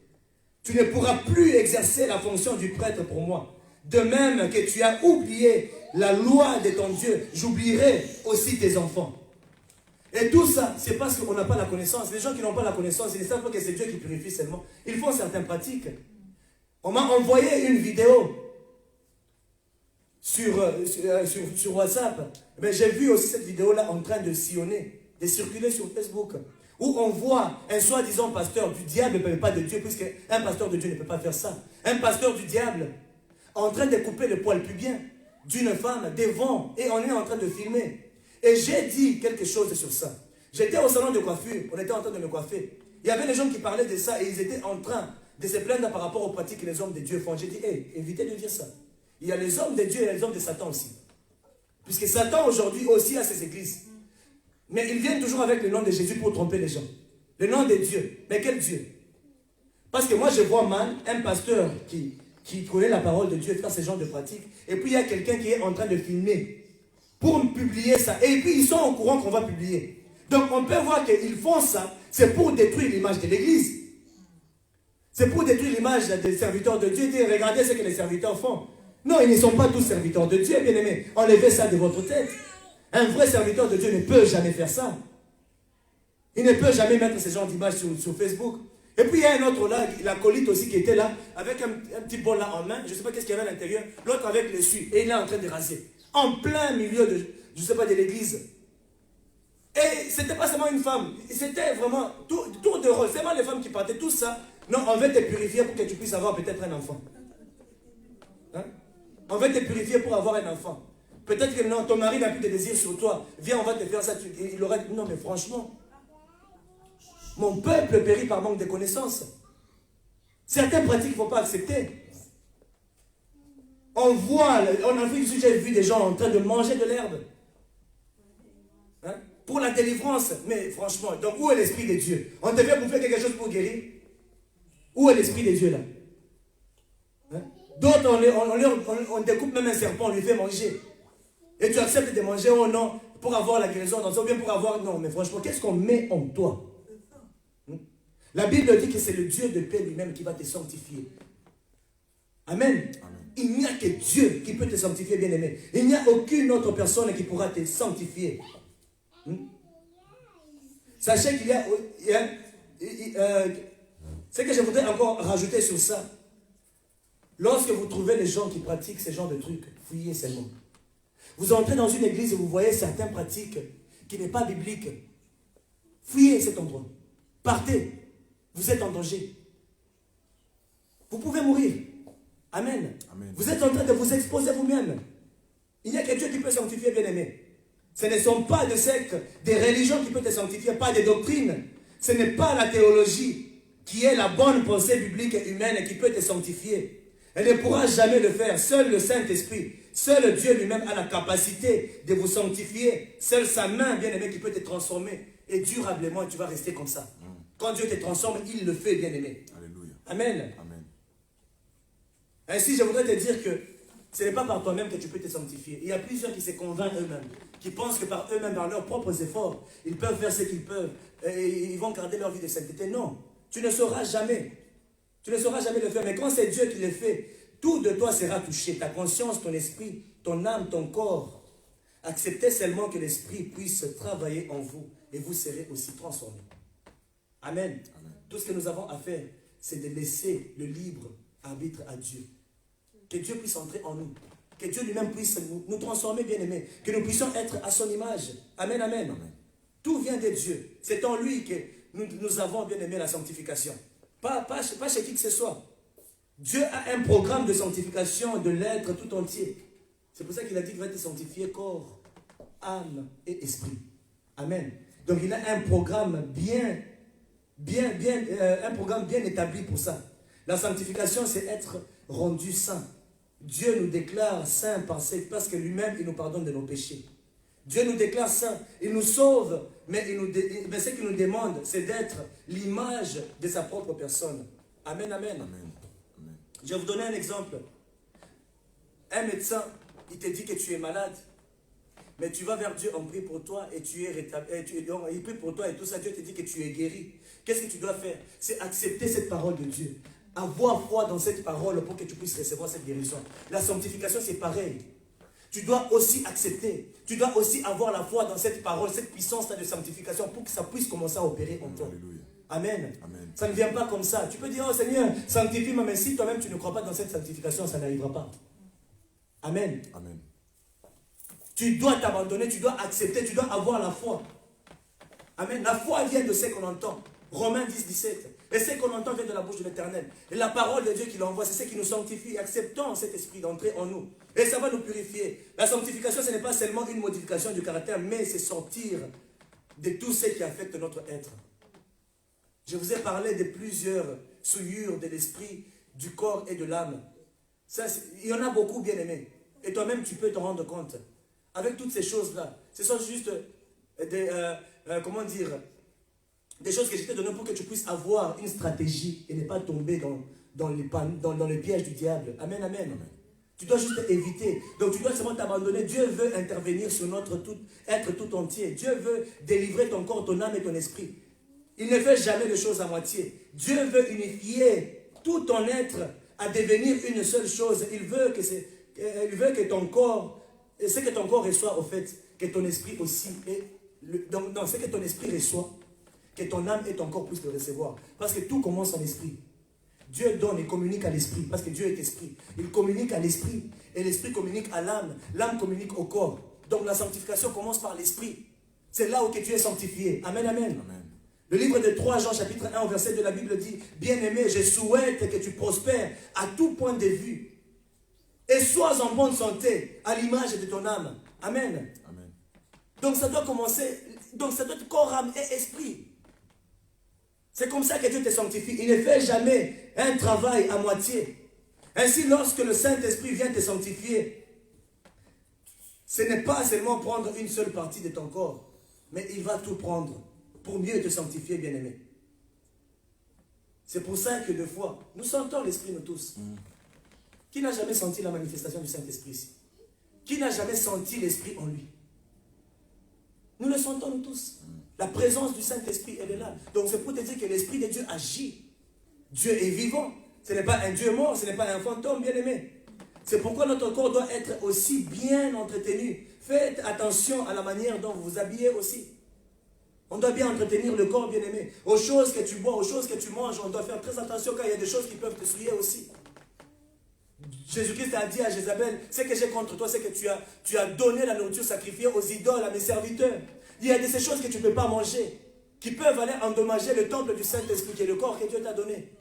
Tu ne pourras plus exercer la fonction du prêtre pour moi. De même que tu as oublié la loi de ton Dieu, j'oublierai aussi tes enfants. Et tout ça, c'est parce qu'on n'a pas la connaissance. Les gens qui n'ont pas la connaissance, ils ne savent pas que c'est Dieu qui purifie seulement. Ils font certaines pratiques. On m'a envoyé une vidéo sur WhatsApp. Mais j'ai vu aussi cette vidéo-là en train de sillonner, de circuler sur Facebook, où on voit un soi-disant pasteur du diable, mais pas de Dieu, puisque un pasteur de Dieu ne peut pas faire ça. Un pasteur du diable en train de couper le poil pubien d'une femme devant, et on est en train de filmer. Et j'ai dit quelque chose sur ça. J'étais au salon de coiffure, on était en train de me coiffer. Il y avait des gens qui parlaient de ça et ils étaient en train de se plaindre par rapport aux pratiques que les hommes de Dieu font. J'ai dit, évitez de dire ça. Il y a les hommes de Dieu et les hommes de Satan aussi. Puisque Satan aujourd'hui aussi a ses églises. Mais ils viennent toujours avec le nom de Jésus pour tromper les gens. Le nom de Dieu. Mais quel Dieu? Parce que moi je vois mal un pasteur qui connaît la parole de Dieu faire ce genre de pratiques. Et puis il y a quelqu'un qui est en train de filmer pour publier ça. Et puis ils sont au courant qu'on va publier. Donc on peut voir qu'ils font ça, c'est pour détruire l'image de l'église. C'est pour détruire l'image des serviteurs de Dieu. Et regardez ce que les serviteurs font. Non, ils ne sont pas tous serviteurs de Dieu, bien aimés. Enlevez ça de votre tête. Un vrai serviteur de Dieu ne peut jamais faire ça. Il ne peut jamais mettre ce genre d'image sur Facebook. Et puis il y a un autre là, l'acolyte aussi qui était là, avec un petit bol là en main. Je ne sais pas qu'est-ce qu'il y avait à l'intérieur. L'autre avec l'essuie. Et il est en train de raser. En plein milieu de, je ne sais pas, de l'église. Et c'était pas seulement une femme. C'était vraiment tour de rôle. C'est vraiment les femmes qui partaient. Tout ça. Non, on veut te purifier pour que tu puisses avoir peut-être un enfant. Hein? On veut te purifier pour avoir un enfant. Peut-être que non, ton mari n'a plus de désir sur toi. Viens, on va te faire ça. Il aurait dit, non, mais franchement, mon peuple périt par manque de connaissances. Certaines pratiques, il ne faut pas accepter. On voit, en Afrique du Sud, j'ai vu des gens en train de manger de l'herbe. Hein? Pour la délivrance. Mais franchement, donc où est l'esprit de Dieu? On te fait bouffer quelque chose pour guérir? Où est l'esprit de Dieu là? Hein? D'autres, on découpe même un serpent, on lui fait manger. Et tu acceptes de manger, oh non, pour avoir la guérison dans ça, ou bien pour avoir... Non, mais franchement, qu'est-ce qu'on met en toi? La Bible dit que c'est le Dieu de paix lui-même qui va te sanctifier. Amen. Amen. Il n'y a que Dieu qui peut te sanctifier, bien-aimé. Il n'y a aucune autre personne qui pourra te sanctifier. Sachez qu'il y a... ce que je voudrais encore rajouter sur ça, Lorsque vous trouvez les gens qui pratiquent ce genre de trucs, fuyez seulement. Vous entrez dans une église et vous voyez certaines pratiques qui n'est pas biblique. Fuyez cet endroit. Partez. Vous êtes en danger. Vous pouvez mourir. Amen. Amen. Vous êtes en train de vous exposer vous-même. Il n'y a que Dieu qui peut sanctifier, bien-aimé. Ce ne sont pas des sectes, des religions qui peuvent te sanctifier, pas des doctrines. Ce n'est pas la théologie qui est la bonne pensée biblique et humaine qui peut te sanctifier. Elle ne pourra jamais le faire. Seul le Saint-Esprit, seul Dieu lui-même a la capacité de vous sanctifier. Seule sa main, bien-aimé, qui peut te transformer. Et durablement, tu vas rester comme ça. Quand Dieu te transforme, il le fait, bien-aimé. Alléluia. Amen. Amen. Ainsi, je voudrais te dire que ce n'est pas par toi-même que tu peux te sanctifier. Il y a plusieurs qui se convainquent eux-mêmes, qui pensent que par eux-mêmes, par leurs propres efforts, ils peuvent faire ce qu'ils peuvent et ils vont garder leur vie de sainteté. Non, tu ne sauras jamais. Tu ne sauras jamais le faire. Mais quand c'est Dieu qui le fait, tout de toi sera touché. Ta conscience, ton esprit, ton âme, ton corps. Acceptez seulement que l'esprit puisse travailler en vous et vous serez aussi transformés. Amen. Amen. Tout ce que nous avons à faire, c'est de laisser le libre arbitre à Dieu. Que Dieu puisse entrer en nous. Que Dieu lui-même puisse nous transformer, bien-aimés. Que nous puissions être à son image. Amen, amen. Amen. Tout vient de Dieu. C'est en lui que nous avons, bien-aimé, la sanctification. Pas chez qui que ce soit. Dieu a un programme de sanctification de l'être tout entier. C'est pour ça qu'il a dit qu'il va te sanctifier corps, âme et esprit. Amen. Donc il a un programme bien établi pour ça. La sanctification, c'est être rendu saint. Dieu nous déclare saints parce que lui-même, il nous pardonne de nos péchés. Dieu nous déclare saints, il nous sauve, mais ce qu'il nous demande, c'est d'être l'image de sa propre personne. Amen, amen. Amen. Amen. Je vais vous donner un exemple. Un médecin, il te dit que tu es malade, mais tu vas vers Dieu, on prie pour toi et tu es rétabli. Il prie pour toi et tout ça, Dieu te dit que tu es guéri. Qu'est-ce que tu dois faire? C'est accepter cette parole de Dieu. Avoir foi dans cette parole pour que tu puisses recevoir cette guérison. La sanctification, c'est pareil. Tu dois aussi accepter. Tu dois aussi avoir la foi dans cette parole, cette puissance-là de sanctification pour que ça puisse commencer à opérer en toi. Alléluia. Amen. Amen. Ça ne vient pas comme ça. Tu peux dire, oh Seigneur, sanctifie-moi, mais si toi-même tu ne crois pas dans cette sanctification, ça n'arrivera pas. Amen. Amen. Tu dois t'abandonner, tu dois accepter, tu dois avoir la foi. Amen. La foi vient de ce qu'on entend. Romains 10, 17. Et ce qu'on entend vient de la bouche de l'Éternel. Et la parole de Dieu qui l'envoie, c'est ce qui nous sanctifie. Acceptons cet esprit d'entrer en nous. Et ça va nous purifier. La sanctification, ce n'est pas seulement une modification du caractère, mais c'est sortir de tout ce qui affecte notre être. Je vous ai parlé de plusieurs souillures de l'esprit, du corps et de l'âme. Il y en a beaucoup, bien aimés. Et toi-même, tu peux te rendre compte. Avec toutes ces choses-là, ce sont juste des choses que je t'ai données pour que tu puisses avoir une stratégie et ne pas tomber dans le piège du diable. Amen, amen. Amen. Tu dois juste éviter. Donc tu dois seulement t'abandonner. Dieu veut intervenir sur notre être tout entier. Dieu veut délivrer ton corps, ton âme et ton esprit. Il ne fait jamais les choses à moitié. Dieu veut unifier tout ton être à devenir une seule chose. Il veut que ton corps, ce que ton corps reçoit au fait, que ton esprit aussi, dans ce que ton esprit reçoit, que ton âme et ton corps puissent le recevoir. Parce que tout commence en esprit. Dieu donne et communique à l'esprit, parce que Dieu est esprit. Il communique à l'esprit, et l'esprit communique à l'âme. L'âme communique au corps. Donc la sanctification commence par l'esprit. C'est là où que tu es sanctifié. Amen, amen. Amen. Le livre de 3 Jean, chapitre 1, verset de la Bible dit, bien-aimé, je souhaite que tu prospères à tout point de vue. Et sois en bonne santé, à l'image de ton âme. Amen. Amen. Donc ça doit commencer, donc ça doit être corps, âme et esprit. C'est comme ça que Dieu te sanctifie. Il ne fait jamais un travail à moitié. Ainsi, lorsque le Saint-Esprit vient te sanctifier, ce n'est pas seulement prendre une seule partie de ton corps, mais il va tout prendre pour mieux te sanctifier, bien-aimé. C'est pour ça que des fois, nous sentons l'Esprit, nous tous. Qui n'a jamais senti la manifestation du Saint-Esprit ici? Qui n'a jamais senti l'Esprit en lui? Nous le sentons, nous tous. La présence du Saint-Esprit, elle est là. Donc c'est pour te dire que l'Esprit de Dieu agit. Dieu est vivant. Ce n'est pas un Dieu mort, ce n'est pas un fantôme, bien-aimé. C'est pourquoi notre corps doit être aussi bien entretenu. Faites attention à la manière dont vous vous habillez aussi. On doit bien entretenir le corps, bien-aimé. Aux choses que tu bois, aux choses que tu manges, on doit faire très attention car il y a des choses qui peuvent te souiller aussi. Jésus-Christ a dit à Jézabel, ce que j'ai contre toi, c'est que tu as donné la nourriture sacrifiée aux idoles, à mes serviteurs. Il y a de ces choses que tu ne peux pas manger, qui peuvent aller endommager le temple du Saint-Esprit, qui est le corps que Dieu t'a donné.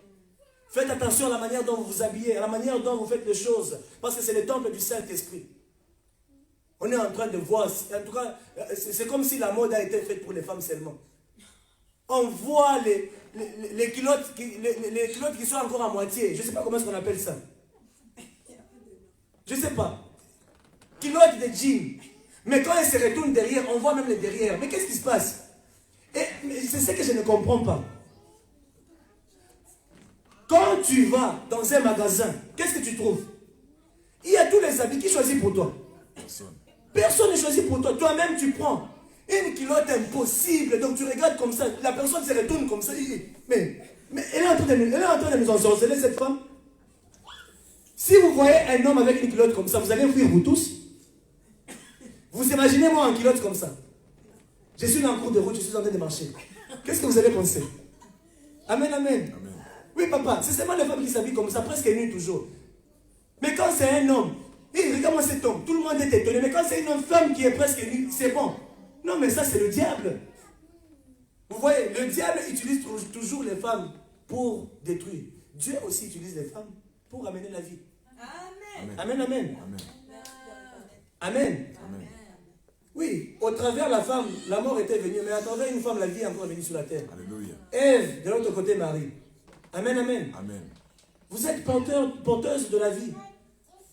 Faites attention à la manière dont vous vous habillez, à la manière dont vous faites les choses, parce que c'est le temple du Saint-Esprit. On est en train de voir, en tout cas, c'est comme si la mode a été faite pour les femmes seulement. On voit les culottes qui sont encore à moitié. Je ne sais pas comment est-ce qu'on appelle ça. Je ne sais pas. Culottes de jean. Mais quand elles se retournent derrière, on voit même les derrière. Mais qu'est-ce qui se passe? Et c'est ce que je ne comprends pas. Quand tu vas dans un magasin, qu'est-ce que tu trouves? Il y a tous les habits. Qui choisit pour toi? Personne. Personne ne choisit pour toi. Toi-même, tu prends une culotte impossible. Donc tu regardes comme ça. La personne se retourne comme ça. Mais elle est en train de nous ensorceler, cette femme. Si vous voyez un homme avec une culotte comme ça, vous allez fuir, vous tous. Vous imaginez moi en culotte comme ça. Je suis dans le cours de route, je suis en train de marcher. Qu'est-ce que vous allez penser? Amen, amen. Amen. Oui, papa, c'est seulement les femmes qui s'habillent comme ça, presque nues toujours. Mais quand c'est un homme, regarde-moi cet homme, tout le monde est étonné. Mais quand c'est une femme qui est presque nue, c'est bon. Non, mais ça, c'est le diable. Vous voyez, le diable utilise toujours les femmes pour détruire. Dieu aussi utilise les femmes pour amener la vie. Amen. Amen, amen. Amen. Amen. Amen. Oui, au travers la femme, la mort était venue, mais à travers une femme, la vie est encore venue sur la terre. Alléluia. Ève, de l'autre côté, Marie. Amen, amen. Amen. Vous êtes porteuse de la vie.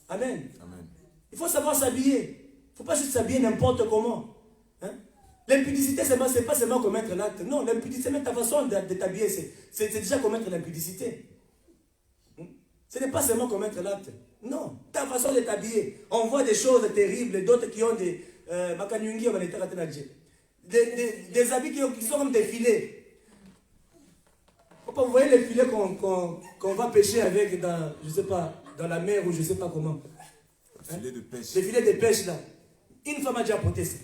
Amen. Amen. Il faut savoir s'habiller. Il ne faut pas juste s'habiller n'importe comment. Hein? L'impudicité, ce n'est pas seulement commettre l'acte. Non, l'impudicité, même ta façon de t'habiller, c'est déjà commettre l'impudicité. Ce n'est pas seulement commettre l'acte. Non, ta façon de t'habiller. On voit des choses terribles, d'autres qui ont des habits qui sont comme des filets. Vous voyez les filets qu'on va pêcher avec dans, je sais pas, dans la mer ou je ne sais pas comment. Filet de pêche. Les filets de pêche là. Une femme a déjà porté ça.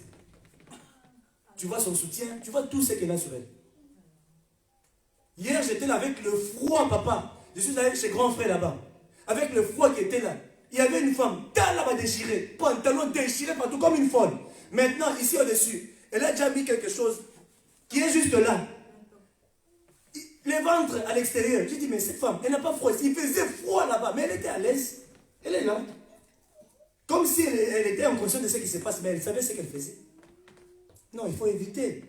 Tu vois son soutien, tu vois tout ce qu'elle a sur elle. Hier, j'étais là avec le froid, papa. Je suis allé chez grand frère là-bas. Avec le froid qui était là. Il y avait une femme, là-bas déchirée, pantalon déchiré partout comme une folle. Maintenant, ici au-dessus, elle a déjà mis quelque chose qui est juste là. Le ventre à l'extérieur. J'ai dit, mais cette femme, elle n'a pas froid. Il faisait froid là-bas, mais elle était à l'aise. Elle est là. Comme si elle était en conscience de ce qui se passe, mais elle savait ce qu'elle faisait. Non, il faut éviter.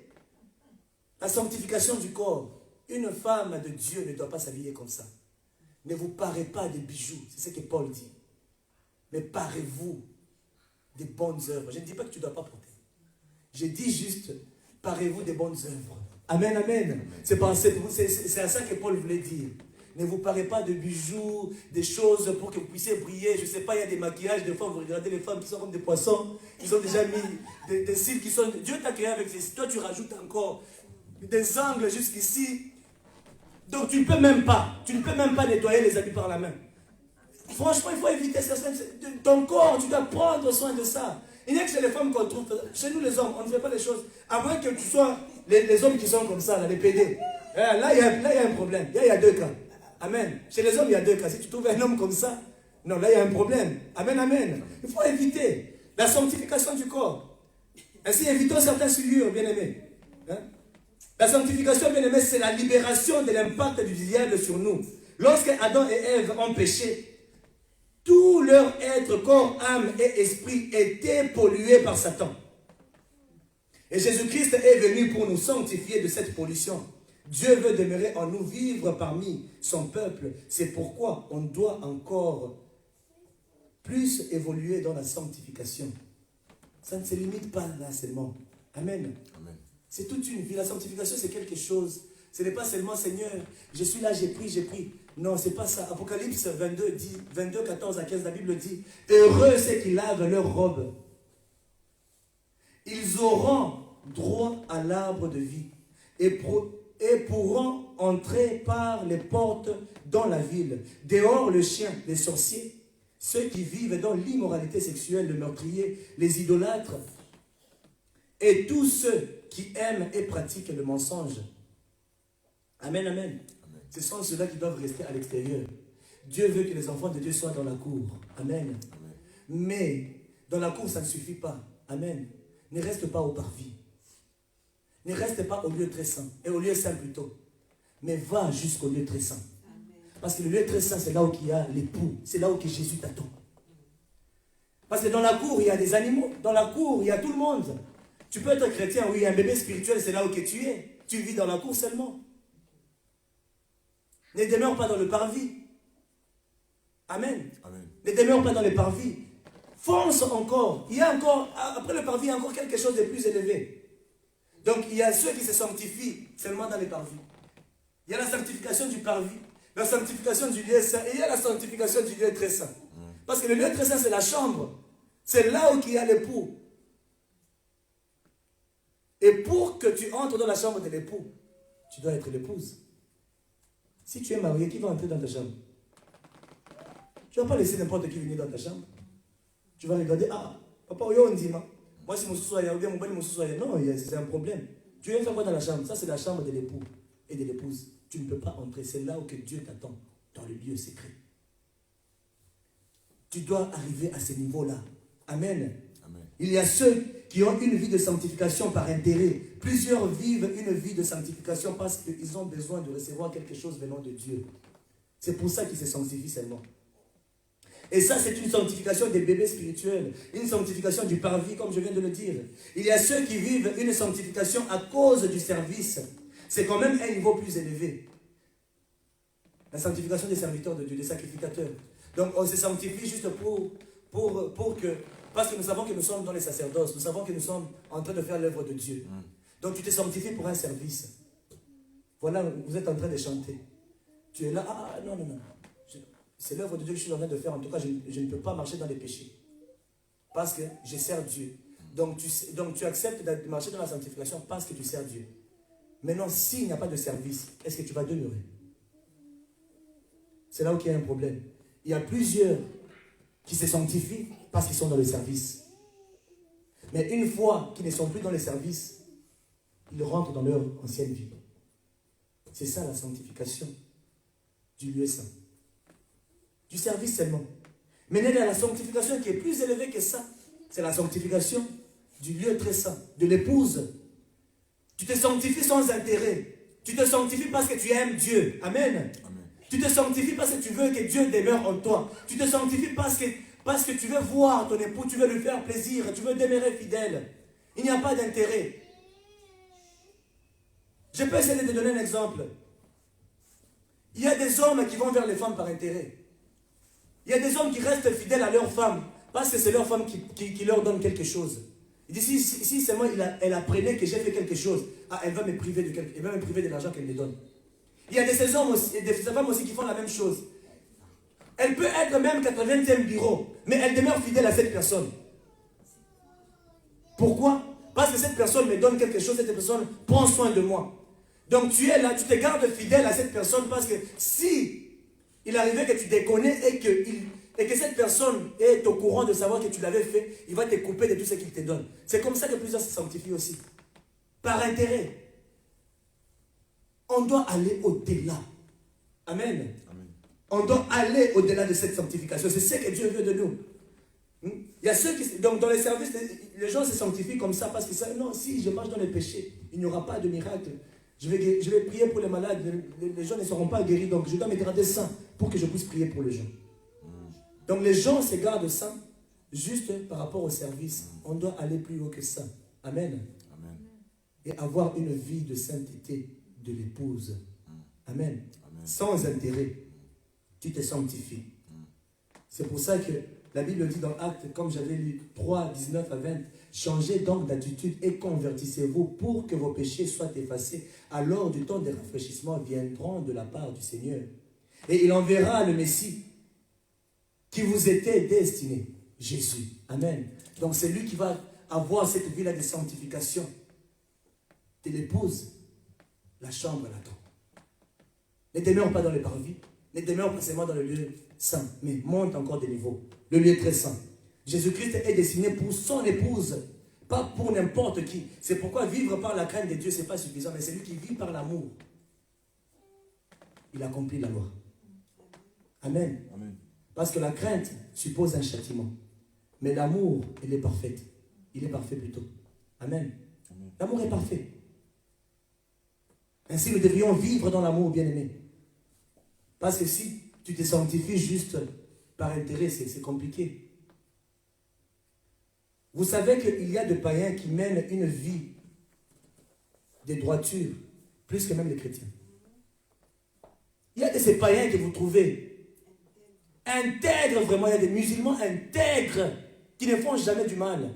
La sanctification du corps. Une femme de Dieu ne doit pas s'habiller comme ça. Ne vous parez pas de bijoux. C'est ce que Paul dit. Mais parez-vous des bonnes œuvres. Je ne dis pas que tu ne dois pas porter. Je dis juste, parez-vous des bonnes œuvres. Amen, amen. C'est à ça que Paul voulait dire. Ne vous parez pas de bijoux, des choses pour que vous puissiez briller. Je ne sais pas, il y a des maquillages. Des fois, vous regardez les femmes qui sont comme des poissons. Ils ont déjà mis des cils qui sont... Dieu t'a créé avec ces... Toi, tu rajoutes encore des angles jusqu'ici. Donc, tu ne peux même pas nettoyer les habits par la main. Franchement, il faut éviter ça. Ton corps, tu dois prendre soin de ça. Il n'y a que chez les femmes qu'on trouve. Chez nous, les hommes, on ne fait pas les choses. À moins que tu sois les hommes qui sont comme ça, là, les PD. Là, il y a un problème. Il y a deux cas. Amen. Chez les hommes, il y a deux cas. Si tu trouves un homme comme ça, non, là, il y a un problème. Amen, amen. Il faut éviter la sanctification du corps. Ainsi, évitons certaines souillures, bien-aimés. Hein? La sanctification, bien-aimés, c'est la libération de l'impact du diable sur nous. Lorsque Adam et Ève ont péché, tout leur être, corps, âme et esprit était pollué par Satan. Et Jésus-Christ est venu pour nous sanctifier de cette pollution. Dieu veut demeurer en nous, vivre parmi son peuple. C'est pourquoi on doit encore plus évoluer dans la sanctification. Ça ne se limite pas là seulement. Amen. Amen. C'est toute une vie. La sanctification, c'est quelque chose. Ce n'est pas seulement, Seigneur, je suis là, j'ai pris. Non, c'est pas ça. Apocalypse 22, 14 à 15, la Bible dit, heureux ceux qui lavent leurs robes. Ils auront droit à l'arbre de vie et pourront entrer par les portes dans la ville. Dehors, le chien, les sorciers, ceux qui vivent dans l'immoralité sexuelle, le meurtrier, les idolâtres et tous ceux qui aiment et pratiquent le mensonge. Amen, amen. Ce sont ceux-là qui doivent rester à l'extérieur. Dieu veut que les enfants de Dieu soient dans la cour. Amen. Amen. Mais dans la cour, ça ne suffit pas. Amen. Ne reste pas au parvis. Ne reste pas au lieu très saint. Et au lieu saint plutôt. Mais va jusqu'au lieu très saint. Parce que le lieu très saint, c'est là où il y a l'époux. C'est là où que Jésus t'attend. Parce que dans la cour, il y a des animaux. Dans la cour, il y a tout le monde. Tu peux être chrétien, oui, un bébé spirituel, c'est là où que tu es. Tu vis dans la cour seulement. Ne demeure pas dans le parvis. Amen. Amen. Ne demeure pas dans les parvis. Fonce encore. Il y a encore, après le parvis, il y a encore quelque chose de plus élevé. Donc, il y a ceux qui se sanctifient seulement dans les parvis. Il y a la sanctification du parvis, la sanctification du lieu saint, et il y a la sanctification du lieu très saint. Parce que le lieu très saint, c'est la chambre. C'est là où il y a l'époux. Et pour que tu entres dans la chambre de l'époux, tu dois être l'épouse. Si tu es marié, qui va entrer dans ta chambre? Tu ne vas pas laisser n'importe qui venir dans ta chambre. Tu vas regarder, ah, papa, on dit, moi, si mon soussoya, ou bien mon bel mon soussoya. Non, c'est un problème. Tu viens faire quoi dans la chambre? Ça, c'est la chambre de l'époux et de l'épouse. Tu ne peux pas entrer. C'est là où que Dieu t'attend, dans le lieu secret. Tu dois arriver à ce niveau-là. Amen. Amen. Il y a ceux qui ont une vie de sanctification par intérêt. Plusieurs vivent une vie de sanctification parce qu'ils ont besoin de recevoir quelque chose venant de Dieu. C'est pour ça qu'ils se sanctifient seulement. Et ça, c'est une sanctification des bébés spirituels. Une sanctification du parvis, comme je viens de le dire. Il y a ceux qui vivent une sanctification à cause du service. C'est quand même un niveau plus élevé. La sanctification des serviteurs de Dieu, des sacrificateurs. Donc, on se sanctifie juste pour que... Parce que nous savons que nous sommes dans les sacerdoces. Nous savons que nous sommes en train de faire l'œuvre de Dieu. Donc, tu te sanctifies pour un service. Voilà, vous êtes en train de chanter. Tu es là, ah, non. C'est l'œuvre de Dieu que je suis en train de faire. En tout cas, je ne peux pas marcher dans les péchés. Parce que je sers Dieu. Donc tu acceptes de marcher dans la sanctification parce que tu sers Dieu. Maintenant, s'il n'y a pas de service, est-ce que tu vas demeurer? C'est là où il y a un problème. Il y a plusieurs qui se sanctifient parce qu'ils sont dans le service. Mais une fois qu'ils ne sont plus dans le service, ils rentrent dans leur ancienne vie. C'est ça la sanctification du lieu saint. Du service seulement. Mais il y a la sanctification qui est plus élevée que ça. C'est la sanctification du lieu très saint, de l'épouse. Tu te sanctifies sans intérêt. Tu te sanctifies parce que tu aimes Dieu. Amen. Amen. Tu te sanctifies parce que tu veux que Dieu demeure en toi. Tu te sanctifies parce que tu veux voir ton époux, tu veux lui faire plaisir, tu veux demeurer fidèle. Il n'y a pas d'intérêt. Je peux essayer de te donner un exemple. Il y a des hommes qui vont vers les femmes par intérêt. Il y a des hommes qui restent fidèles à leur femme parce que c'est leur femme qui leur donne quelque chose. Il dit, si seulement elle apprenait que j'ai fait quelque chose, elle va me priver de l'argent qu'elle me donne. Il y a de ces hommes aussi, et de ces femmes aussi qui font la même chose. Elle peut être même 80e bureau, mais elle demeure fidèle à cette personne. Pourquoi? Parce que cette personne me donne quelque chose, cette personne prend soin de moi. Donc tu es là, tu te gardes fidèle à cette personne parce que si il arrivait que tu déconnes et que cette personne est au courant de savoir que tu l'avais fait, il va te couper de tout ce qu'il te donne. C'est comme ça que plusieurs se sanctifient aussi. Par intérêt. On doit aller au-delà. Amen. Amen. On doit aller au-delà de cette sanctification. C'est ce que Dieu veut de nous. Il y a ceux qui... Donc dans les services, les gens se sanctifient comme ça parce qu'ils savent, non, si je marche dans les péchés, il n'y aura pas de miracle. Je vais prier pour les malades, les gens ne seront pas guéris, donc je dois me garder saint pour que je puisse prier pour les gens. Donc les gens se gardent saints juste par rapport au service. On doit aller plus haut que ça. Amen. Amen. Et avoir une vie de sainteté de l'épouse. Amen. Amen. Sans intérêt, tu te sanctifies. C'est pour ça que la Bible dit dans Actes, comme j'avais lu 3, 19 à 20, changez donc d'attitude et convertissez-vous pour que vos péchés soient effacés. Alors du temps des rafraîchissements viendront de la part du Seigneur. Et il enverra le Messie qui vous était destiné, Jésus. Amen. Donc c'est lui qui va avoir cette vie-là de sanctification. De l'épouse, la chambre l'attend. Ne demeure pas dans les parvis, ne demeure pas seulement dans le lieu saint, mais monte encore des niveaux. Le lieu très saint. Jésus-Christ est destiné pour son épouse, pas pour n'importe qui. C'est pourquoi vivre par la crainte de Dieu, ce n'est pas suffisant, mais c'est lui qui vit par l'amour. Il accomplit la loi. Amen. Amen. Parce que la crainte suppose un châtiment. Mais l'amour, il est parfait. Il est parfait plutôt. Amen. Amen. L'amour est parfait. Ainsi, nous devrions vivre dans l'amour, bien-aimé. Parce que si tu te sanctifies juste par intérêt, c'est compliqué. Vous savez qu'il y a des païens qui mènent une vie de droiture, plus que même les chrétiens. Il y a de ces païens que vous trouvez intègres vraiment. Il y a des musulmans intègres qui ne font jamais du mal.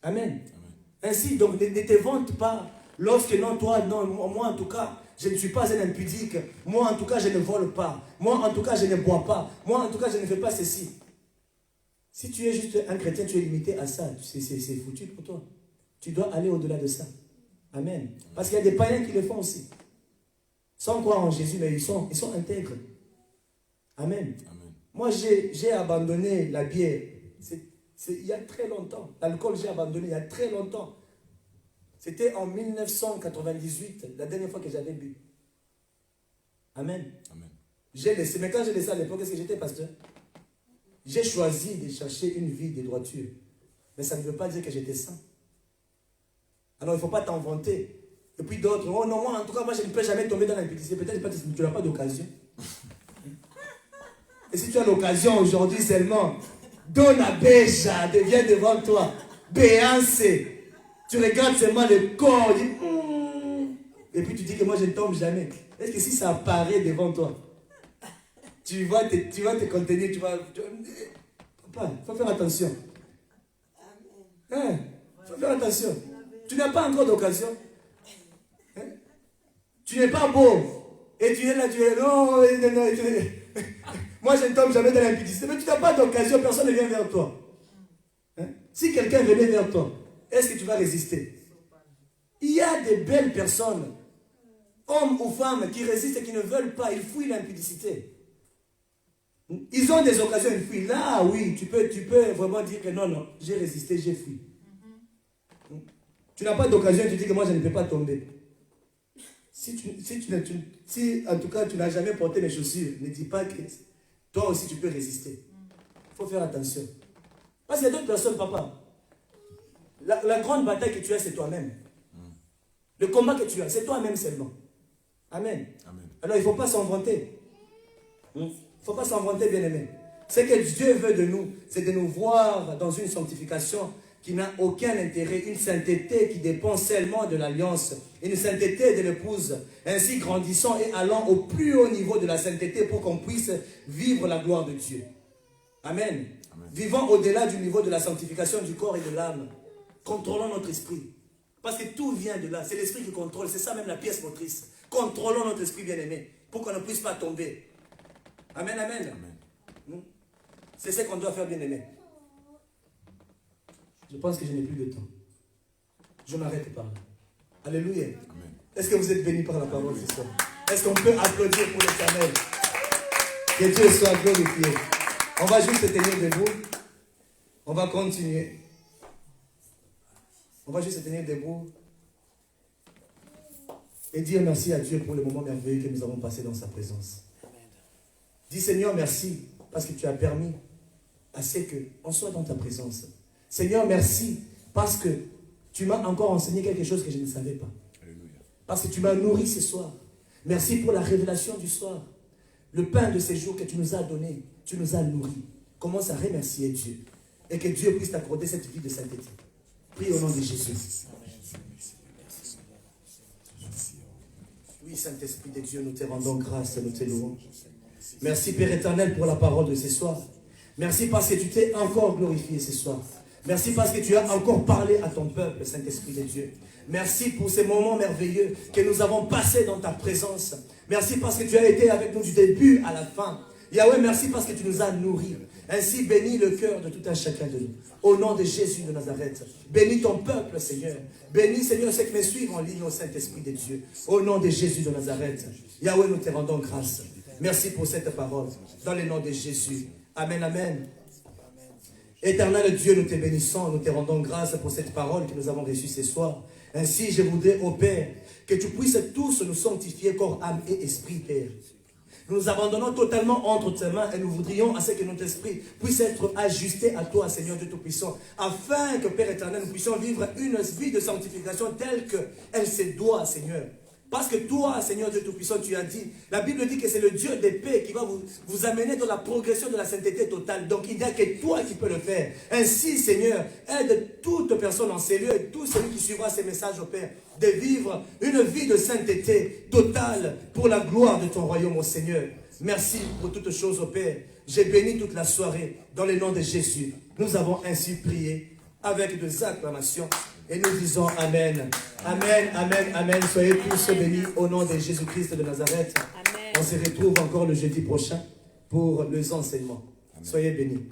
Amen. Amen. Ainsi, donc, ne te vante pas lorsque non, toi, non, moi en tout cas, je ne suis pas un impudique. Moi en tout cas, je ne vole pas. Moi en tout cas, je ne bois pas. Moi en tout cas, je ne fais pas ceci. Si tu es juste un chrétien, tu es limité à ça. C'est foutu pour toi. Tu dois aller au-delà de ça. Amen. Parce qu'il y a des païens qui le font aussi. Sans croire en Jésus, mais ils sont intègres. Amen. Amen. Moi, j'ai abandonné la bière. C'est il y a très longtemps. L'alcool, j'ai abandonné il y a très longtemps. C'était en 1998, la dernière fois que j'avais bu. Amen. Amen. J'ai laissé, mais quand j'ai laissé à l'époque, est-ce que j'étais pasteur? J'ai choisi de chercher une vie de droiture. Mais ça ne veut pas dire que j'étais saint. Alors il ne faut pas t'en vanter. Et puis d'autres, oh non, moi en tout cas, moi je ne peux jamais tomber dans l'impudicité. Peut-être que tu n'as pas d'occasion. Et si tu as l'occasion aujourd'hui seulement, Donna Beja devient devant toi. Béancé. Tu regardes seulement le corps. Et puis tu dis que moi je ne tombe jamais. Est-ce que si ça apparaît devant toi, tu vas te contenir, Papa, il faut faire attention. Il faut faire attention. Tu n'as pas encore d'occasion. Hein? Tu n'es pas beau. Et tu es là, tu es non, moi je ne tombe jamais dans l'impudicité. Mais tu n'as pas d'occasion, personne ne vient vers toi. Hein? Si quelqu'un venait vers toi, est-ce que tu vas résister? Il y a des belles personnes, hommes ou femmes, qui résistent et qui ne veulent pas. Ils fuient l'impudicité. Ils ont des occasions, ils fuient. Là, oui, tu peux vraiment dire que non, j'ai résisté, j'ai fui. Tu n'as pas d'occasion, tu dis que moi je ne peux pas tomber. Si en tout cas tu n'as jamais porté mes chaussures, ne dis pas que toi aussi tu peux résister. Il faut faire attention. Parce qu'il y a d'autres personnes, papa. La grande bataille que tu as, c'est toi-même. Le combat que tu as, c'est toi-même seulement. Amen. Amen. Alors il ne faut pas s'en vanter. Il ne faut pas s'en vanter, bien-aimé. Ce que Dieu veut de nous, c'est de nous voir dans une sanctification qui n'a aucun intérêt, une sainteté qui dépend seulement de l'alliance, une sainteté de l'épouse. Ainsi grandissant et allant au plus haut niveau de la sainteté pour qu'on puisse vivre la gloire de Dieu. Amen. Amen. Vivant au-delà du niveau de la sanctification du corps et de l'âme. Contrôlons notre esprit. Parce que tout vient de là. C'est l'esprit qui contrôle. C'est ça même la pièce motrice. Contrôlons notre esprit, bien-aimé, pour qu'on ne puisse pas tomber. Amen, amen. Amen. C'est ce qu'on doit faire, bien-aimé. Je pense que je n'ai plus de temps. Je m'arrête par là. Alléluia. Amen. Est-ce que vous êtes bénis par la parole ce soir? Est-ce qu'on peut applaudir pour l'Éternel? Que Dieu soit glorifié. On va juste se tenir debout. On va continuer. On va juste se tenir debout et dire merci à Dieu pour le moment merveilleux que nous avons passé dans sa présence. Dis Seigneur merci parce que tu as permis à ce qu'on soit dans ta présence. Seigneur merci parce que tu m'as encore enseigné quelque chose que je ne savais pas. Alléluia. Parce que tu m'as nourri ce soir. Merci pour la révélation du soir. Le pain de ces jours que tu nous as donné, tu nous as nourris. Commence à remercier Dieu. Et que Dieu puisse t'accorder cette vie de sainteté. Prie au nom de Jésus. Oui, Saint-Esprit de Dieu, nous te rendons grâce et nous te louons. Merci Père éternel pour la parole de ce soir. Merci parce que tu t'es encore glorifié ce soir. Merci parce que tu as encore parlé à ton peuple, Saint-Esprit de Dieu. Merci pour ces moments merveilleux que nous avons passés dans ta présence. Merci parce que tu as été avec nous du début à la fin. Yahweh, merci parce que tu nous as nourris. Ainsi, bénis le cœur de tout un chacun de nous. Au nom de Jésus de Nazareth. Bénis ton peuple, Seigneur. Bénis, Seigneur, ceux qui me suivent en ligne au Saint-Esprit de Dieu. Au nom de Jésus de Nazareth. Yahweh, nous te rendons grâce. Merci pour cette parole. Dans le nom de Jésus. Amen, amen. Éternel Dieu, nous te bénissons, nous te rendons grâce pour cette parole que nous avons reçue ce soir. Ainsi, je voudrais, ô Père, que tu puisses tous nous sanctifier corps, âme et esprit, Père. Nous nous abandonnons totalement entre tes mains et nous voudrions à ce que notre esprit puisse être ajusté à toi, Seigneur Dieu Tout-Puissant, afin que, Père éternel, nous puissions vivre une vie de sanctification telle qu'elle se doit, Seigneur. Parce que toi, Seigneur Dieu Tout-Puissant, tu as dit, la Bible dit que c'est le Dieu de paix qui va vous amener dans la progression de la sainteté totale. Donc il n'y a que toi qui peux le faire. Ainsi, Seigneur, aide toute personne en ces lieux et tout celui qui suivra ces messages au Père, de vivre une vie de sainteté totale pour la gloire de ton royaume, ô Seigneur. Merci pour toutes choses, ô Père. J'ai béni toute la soirée dans le nom de Jésus. Nous avons ainsi prié avec des acclamations. Et nous disons Amen. Amen, Amen, Amen. Soyez tous bénis au nom de Jésus-Christ de Nazareth. Amen. On se retrouve encore le jeudi prochain pour les enseignements. Soyez bénis.